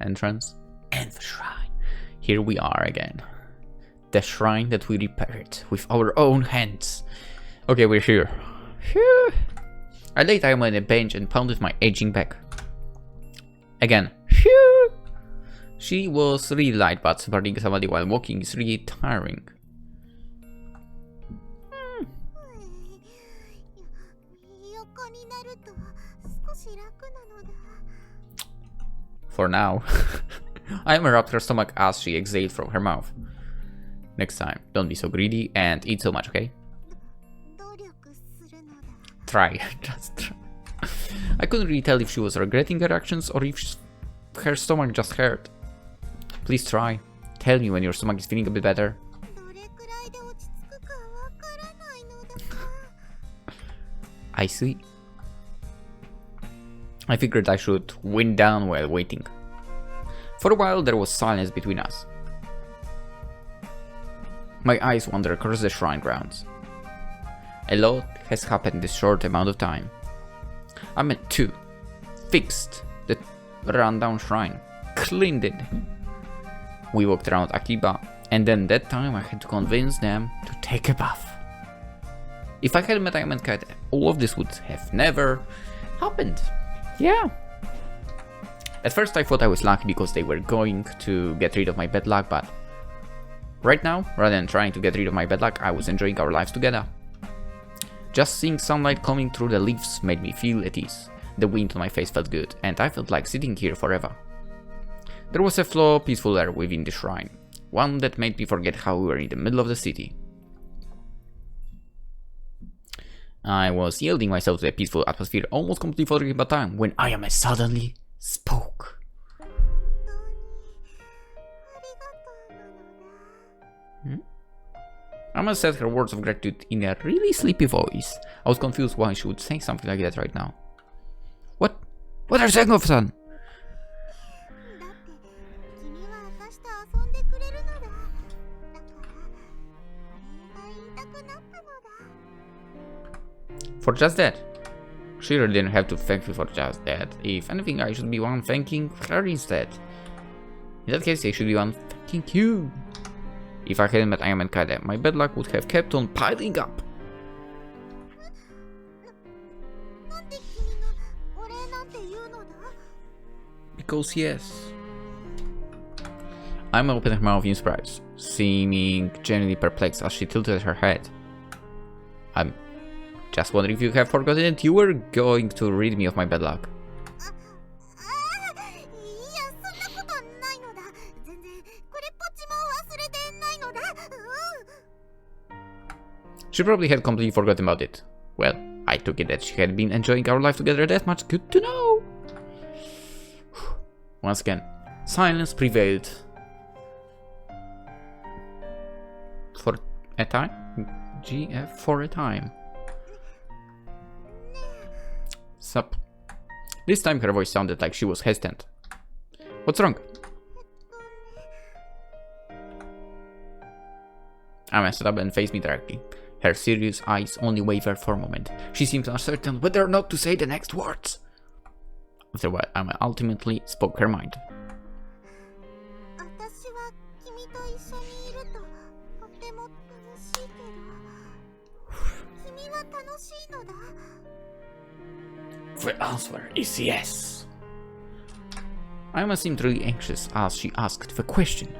Entrance and the shrine. Here we are again. The shrine that we repaired with our own hands. Okay, we're here. Phew. I laid Ayame on a bench and pounded my aging back. Again. Phew. She was really light, but supporting somebody while walking is really tiring. For now. Ayame rubbed her stomach as she exhaled from her mouth. Next time, don't be so greedy and eat so much, okay? Try, just try. I couldn't really tell if she was regretting her actions or if her stomach just hurt. Please try. Tell me when your stomach is feeling a bit better. I see. I figured I should wind down while waiting. For a while there was silence between us. My eyes wandered across the shrine grounds. A lot has happened in this short amount of time. I met two. Fixed the rundown shrine. Cleaned it. We walked around Akiba, and then that time I had to convince them to take a bath. If I had met Ayame and Kaede, all of this would have never happened. Yeah. At first I thought I was lucky because they were going to get rid of my bad luck, but right now, rather than trying to get rid of my bad luck, I was enjoying our lives together. Just seeing sunlight coming through the leaves made me feel at ease. The wind on my face felt good, and I felt like sitting here forever. There was a flow peaceful air within the shrine, one that made me forget how we were in the middle of the city. I was yielding myself to the peaceful atmosphere, almost completely forgetting about time, when Ayame suddenly spoke. Ayame said her words of gratitude in a really sleepy voice. I was confused why she would say something like that right now. What? What are you saying, son? For just that. She really didn't have to thank you for just that. If anything, I should be one thanking her instead. In that case, I should be one thanking you. If I hadn't met Ayame and Kaede, my bad luck would have kept on piling up. Because yes. Ayame opened her mouth in surprise, seeming genuinely perplexed as she tilted her head. I'm just wondering if you have forgotten that you were going to rid me of my bad luck. She probably had completely forgotten about it. Well, I took it that she had been enjoying our life together that much. Good to know. Once again, silence prevailed. For a time? GF for a time. Sup. This time her voice sounded like she was hesitant. What's wrong? Ayame stood up and faced me directly. Her serious eyes only wavered for a moment. She seemed uncertain whether or not to say the next words. After what, Ayame ultimately spoke her mind. The answer is yes. Ayame seemed really anxious as she asked the question.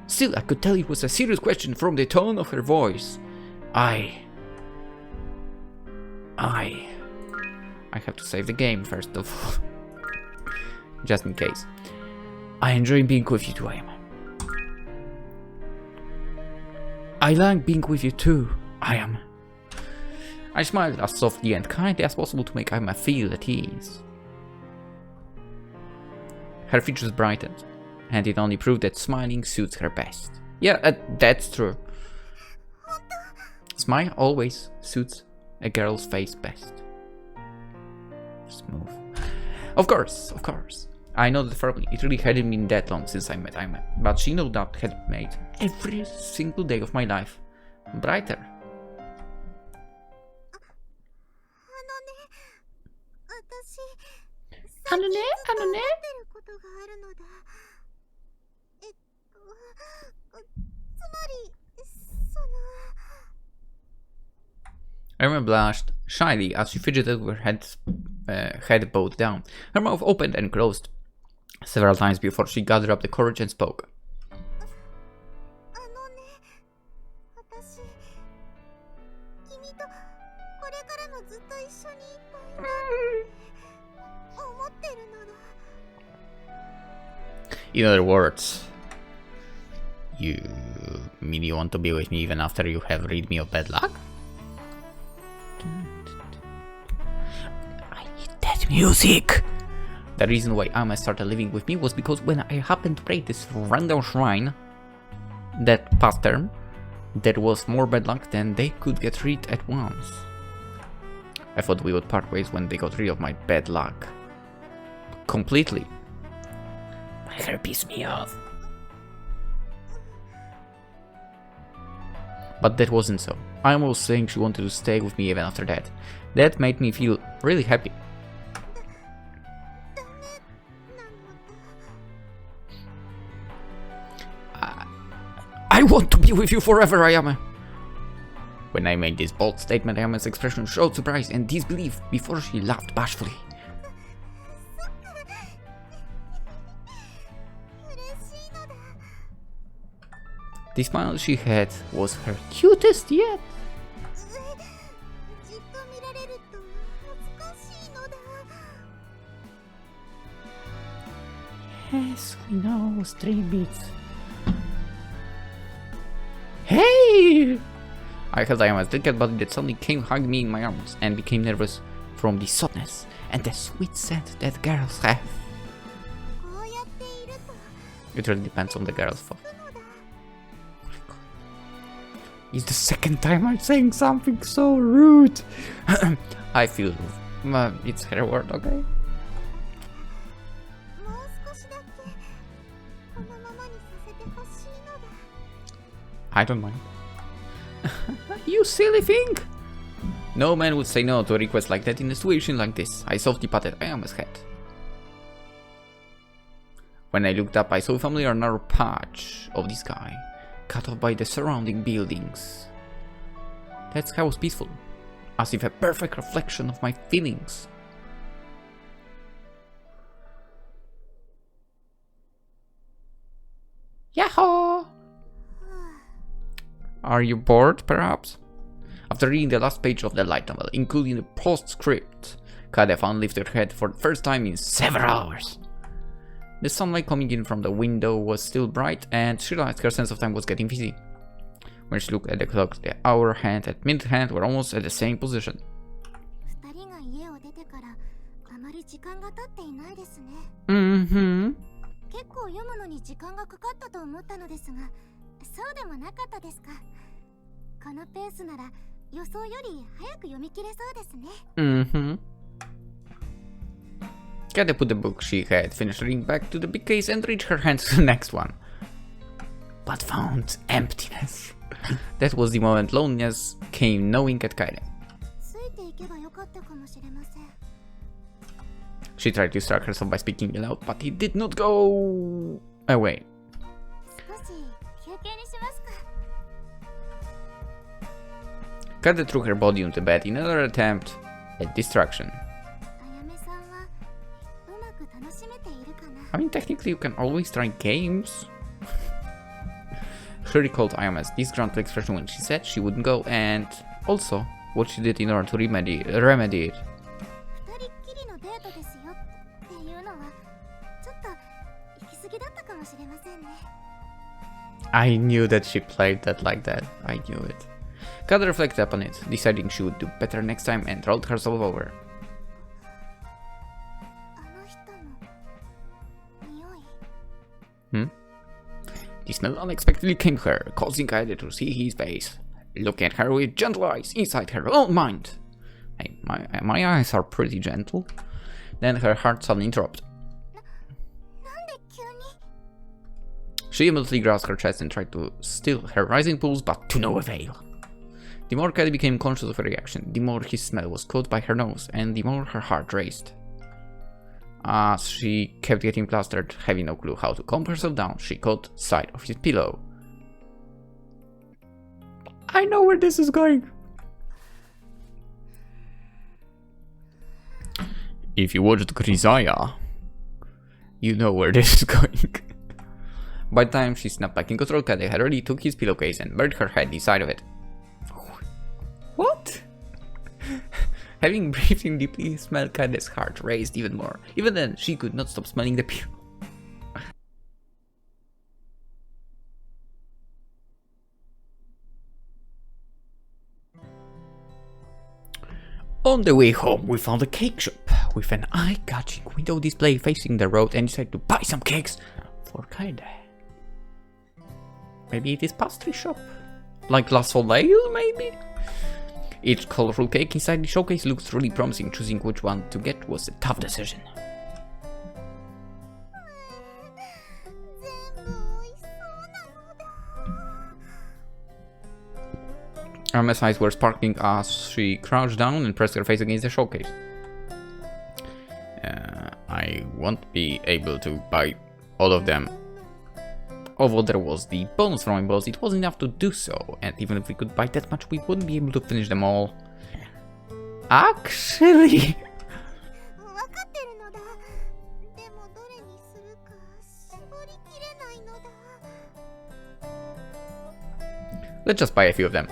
Still, I could tell it was a serious question from the tone of her voice. I have to save the game first of all. Just in case. I enjoy being with you too, Ayame. I like being with you too, Ayame. I smiled as softly and kindly as possible to make Ayame feel at ease. Her features brightened, and it only proved that smiling suits her best. Yeah, that's true. Smile always suits a girl's face best. Smooth. Of course. I know that for me, it really hadn't been that long since I met Ayame, but she no doubt had made every single day of my life brighter. Ayame blushed shyly as she fidgeted with her head bowed down. Her mouth opened and closed several times before she gathered up the courage and spoke. In other words, you mean you want to be with me even after you have rid me of bad luck? I need that music! The reason why Ayame started living with me was because when I happened to break this random shrine that past term, there was more bad luck than they could get rid at once. I thought we would part ways when they got rid of my bad luck. Completely. My hair pissed me off. But that wasn't so. Ayame was saying she wanted to stay with me even after that. That made me feel really happy. I want to be with you forever, Ayame! When I made this bold statement, Ayame's expression showed surprise and disbelief before she laughed bashfully. The smile she had was her cutest yet. Yes, we know, stray beats. Hey! I held Ayame's delicate body that suddenly came hug me in my arms and became nervous from the softness and the sweet scent that girls have. It really depends on the girl's fault. It's the second time I'm saying something so rude. I feel it's her word, okay? I don't mind. You silly thing! No man would say no to a request like that in a situation like this. I softly patted Ayame's head. When I looked up, I saw a familiar narrow patch of the sky, cut off by the surrounding buildings. That sky was peaceful, as if a perfect reflection of my feelings. Yahoo! Are you bored, perhaps? After reading the last page of the light novel, including the postscript, Kaede found lifted her head for the first time in several hours. The sunlight coming in from the window was still bright, and she realized her sense of time was getting busy. When she looked at the clock, the hour hand and minute hand were almost at the same position. Mm-hmm. Mm-hmm. Kaede put the book she had finished reading back to the big case and reached her hand to the next one. But found emptiness. That was the moment loneliness came gnawing at Kaede. She tried to distract herself by speaking aloud, but it did not go away. Kaede threw her body onto the bed in another attempt at distraction. I mean, technically you can always try games. She recalled Ayame's disgruntled expression when she said she wouldn't go, and also what she did in order to remedy it. I knew that she played that like that. I knew it. Kaede reflected upon it, deciding she would do better next time, and rolled herself over. The smell unexpectedly came to her, causing Kaede to see his face, looking at her with gentle eyes inside her own mind. Hey, my eyes are pretty gentle. Then her heart suddenly dropped. She immediately grasped her chest and tried to still her rising pulse, but to no avail. The more Kaede became conscious of her reaction, the more his smell was caught by her nose, and the more her heart raced. As she kept getting plastered, having no clue how to calm herself down, she caught sight of his pillow. I know where this is going. If you watched Grisaya, you know where this is going. By the time she snapped back in control, Kaede had already took his pillowcase and buried her head inside of it. What? Having breathed in deeply, smelled Kaede's heart raced even more. Even then, she could not stop smelling the pillow. On the way home, we found a cake shop with an eye-catching window display facing the road and decided to buy some cakes for Kaede. Maybe it is pastry shop? Like La Soleil, maybe? Each colorful cake inside the showcase looked really promising. Choosing which one to get was a tough decision. Arma's eyes were sparkling as she crouched down and pressed her face against the showcase. I won't be able to buy all of them. Although there was the bonus from my boss, it wasn't enough to do so, and even if we could buy that much, we wouldn't be able to finish them all. Actually... let's just buy a few of them.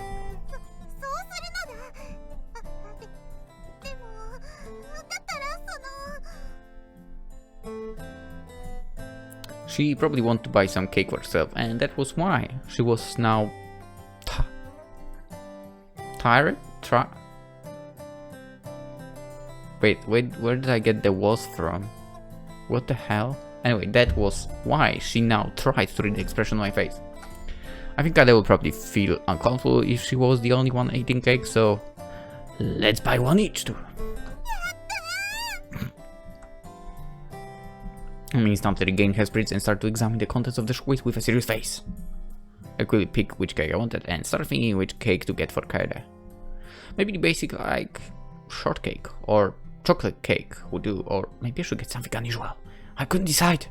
She probably wanted to buy some cake for herself, and that was why she was now tired. Wait, where did I get the was from? What the hell? Anyway, that was why she now tried to read the expression on my face. I think Kaede would probably feel uncomfortable if she was the only one eating cake, so let's buy one each too. I instantly regained her spirits and started to examine the contents of the showcase with a serious face. I quickly picked which cake I wanted and started thinking which cake to get for Kaede. Maybe the basic like shortcake or chocolate cake would do, or maybe I should get something unusual. I couldn't decide.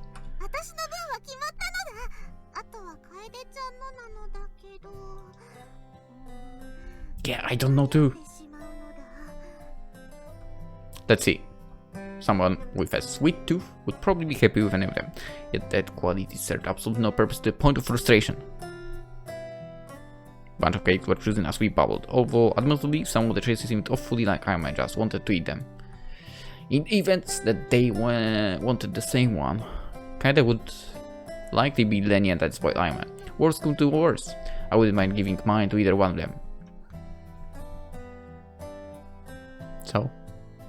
Yeah, I don't know too. Let's see. Someone with a sweet tooth would probably be happy with any of them, yet that quality served absolutely no purpose to the point of frustration. Bunch of cakes were chosen as we bubbled, although admittedly some of the choices seemed awfully like Ayame just wanted to eat them. In events that they wanted the same one, Kaede would likely be lenient and spoil Ayame. Worse come to worse, I wouldn't mind giving mine to either one of them. So,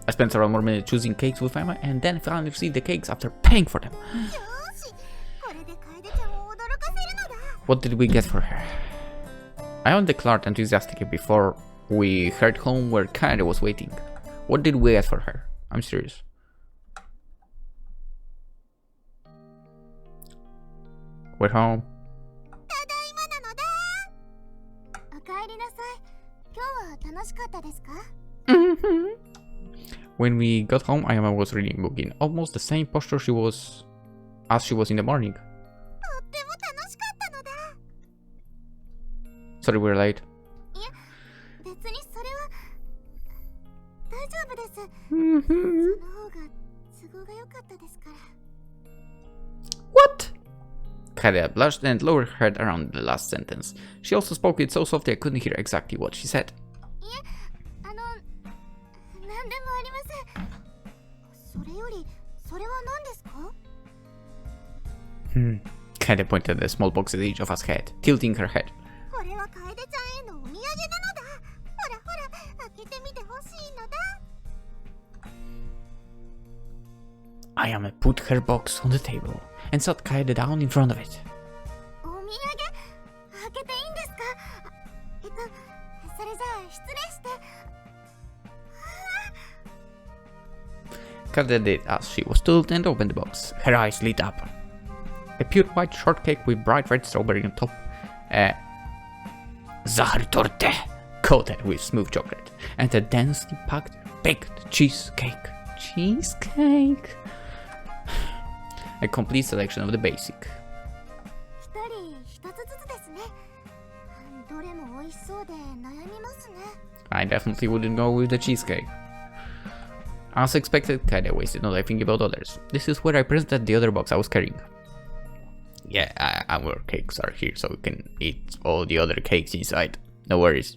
I spent several more minutes choosing cakes with Ayame and then finally received the cakes after paying for them. What did we get for her? I only declared enthusiastically before we heard home where Kaede was waiting. What did we get for her? I'm serious. We're home. When we got home, Ayame was reading a book in almost the same posture she was in the morning. Sorry we're late. What? Kaede blushed and lowered her head around the last sentence. She also spoke it so softly I couldn't hear exactly what she said. Kaede pointed at the small box at each of us head, tilting her head. Ayame put her box on the table and sat Kaede down in front of it. Kaede did as she was told and opened the box. Her eyes lit up. A pure white shortcake with bright red strawberry on top. A zahari torte coated with smooth chocolate. And a densely packed baked cheesecake. Cheesecake? A complete selection of the basic. I definitely wouldn't go with the cheesecake. As expected, Kaede wasted no time thinking about others. This is where I presented the other box I was carrying. Yeah, our cakes are here, so we can eat all the other cakes inside. No worries.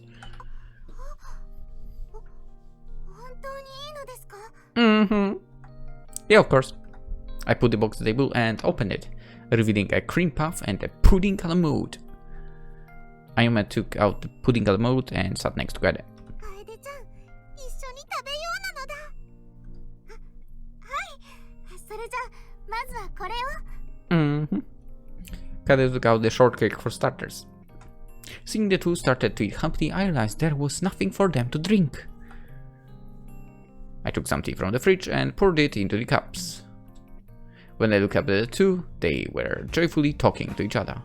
Yeah, of course. I put the box on the table and opened it, revealing a cream puff and a pudding a la mode. Ayame took out the pudding a la mode and sat next to Kaede. Kaede took out the shortcake for starters. Seeing the two started to eat happily, I realized there was nothing for them to drink. I took some tea from the fridge and poured it into the cups. When I looked up at the two, they were joyfully talking to each other.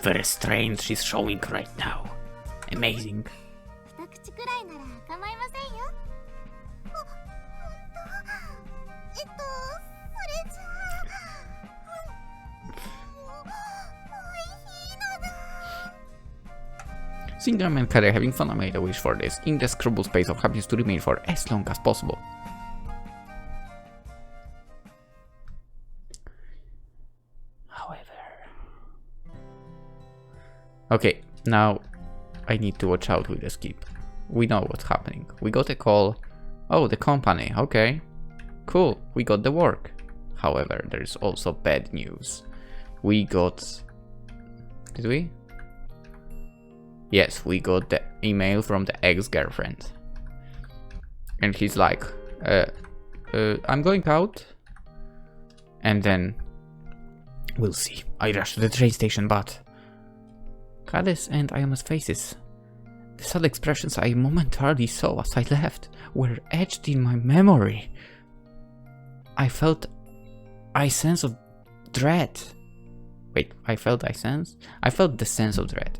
Very strange she's showing right now. Amazing. Seeing Ayame and Kaede having fun, I made a wish for this indescribable space of happiness to remain for as long as possible. However... Okay, now I need to watch out with the skip. We know what's happening. We got a call. Oh, the company, okay. Cool, we got the work. However, there's also bad news. We got... Did we? Yes, we got the email from the ex-girlfriend. And he's like, I'm going out. And then... We'll see. I rushed to the train station, but... Kaede's and Ayame's faces. The sad expressions I momentarily saw as I left were etched in my memory. I felt a sense of dread. Wait, I felt the sense of dread.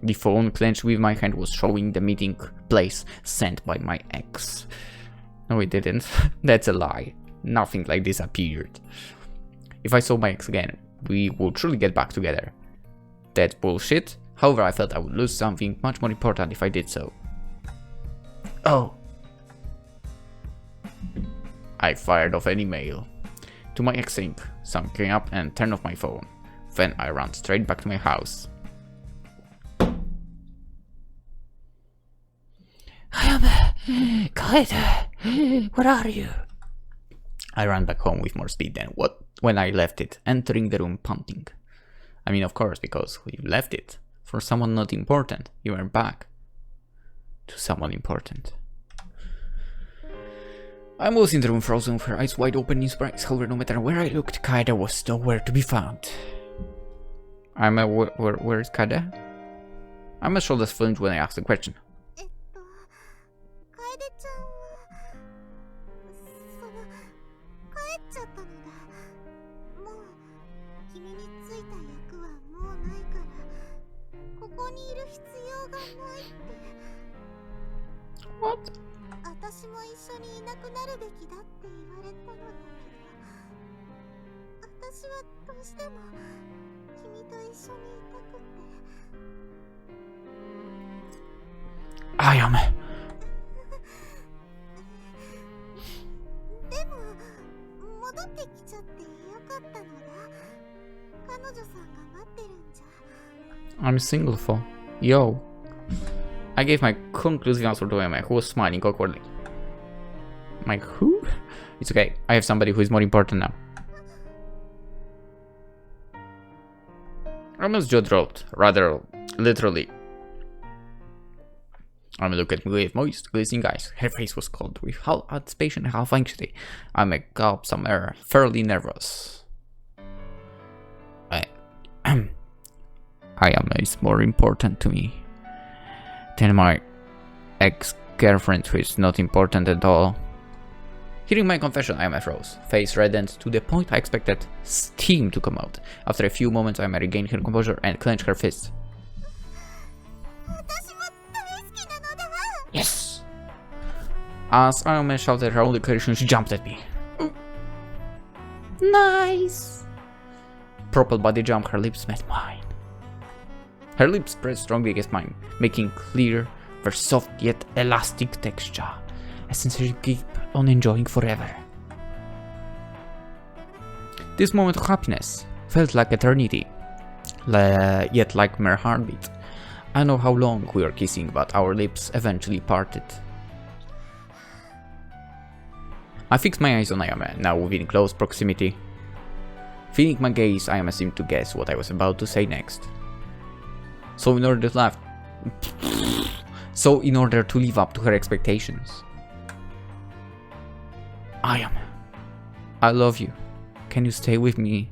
The phone clenched with my hand was showing the meeting place sent by my ex. No, it didn't. That's a lie. Nothing like this appeared. If I saw my ex again, we would surely get back together. That's bullshit. However, I felt I would lose something much more important if I did so. Oh. I fired off an email to my ex-sync, something up and turned off my phone. Then I ran straight back to my house. Ayame, Kaede, where are you? I ran back home with more speed than when I left it, entering the room panting. I mean, of course, because we left it. For someone not important, you were back to someone important. I was in the room frozen with her eyes wide open in surprise. However, no matter where I looked, Kaede was nowhere to be found. Where is Kaede? I'm a shoulders flinched when I asked the question. What? Ayame. I'm single for yo. I gave my conclusive answer to Ayame, who was smiling awkwardly. My who? It's okay, I have somebody who is more important now. Ayame's jaw dropped, rather literally. Ayame looked at me with moist, glistening eyes. Her face was cold, with half anticipation and half anxiety. Ayame gulped some air, fairly nervous. Ayame is more important to me than my ex-girlfriend, who is not important at all. Hearing my confession, Ayame froze, face reddened to the point I expected steam to come out. After a few moments, Ayame regained her composure and clenched her fists. Yes! As Ayame shouted her own declaration, she jumped at me. Nice! Propelled by the jump, her lips met mine. Her lips pressed strongly against mine, making clear their soft yet elastic texture, a sensation you keep on enjoying forever. This moment of happiness felt like eternity, yet like mere heartbeat. I know how long we were kissing, but our lips eventually parted. I fixed my eyes on Ayame, now within close proximity. Feeling my gaze, Ayame seemed to guess what I was about to say next. So in order to live up to her expectations. Ayame, I love you. Can you stay with me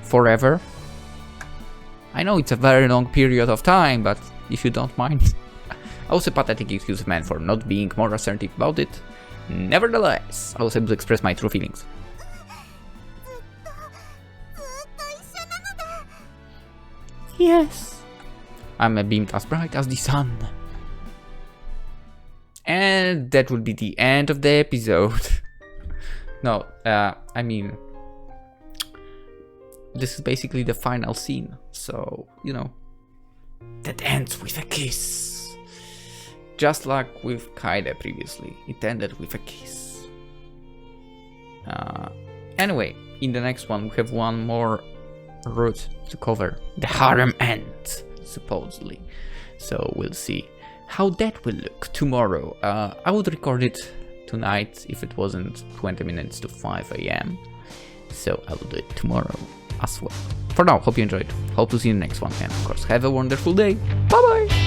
forever? I know it's a very long period of time, but if you don't mind. I was a pathetic excuse man for not being more assertive about it. Nevertheless, I was able to express my true feelings. Yes. I'm a beam as bright as the sun. And that would be the end of the episode. No, I mean, this is basically the final scene. So, you know, that ends with a kiss. Just like with Kaede previously, it ended with a kiss. Anyway, in the next one we have one more route to cover. The harem end, supposedly. So we'll see how that will look tomorrow. I would record it tonight if it wasn't 20 minutes to 5 AM. So I will do it tomorrow as well. For now, hope you enjoyed. Hope to see you in the next one. And of course, have a wonderful day. Bye bye!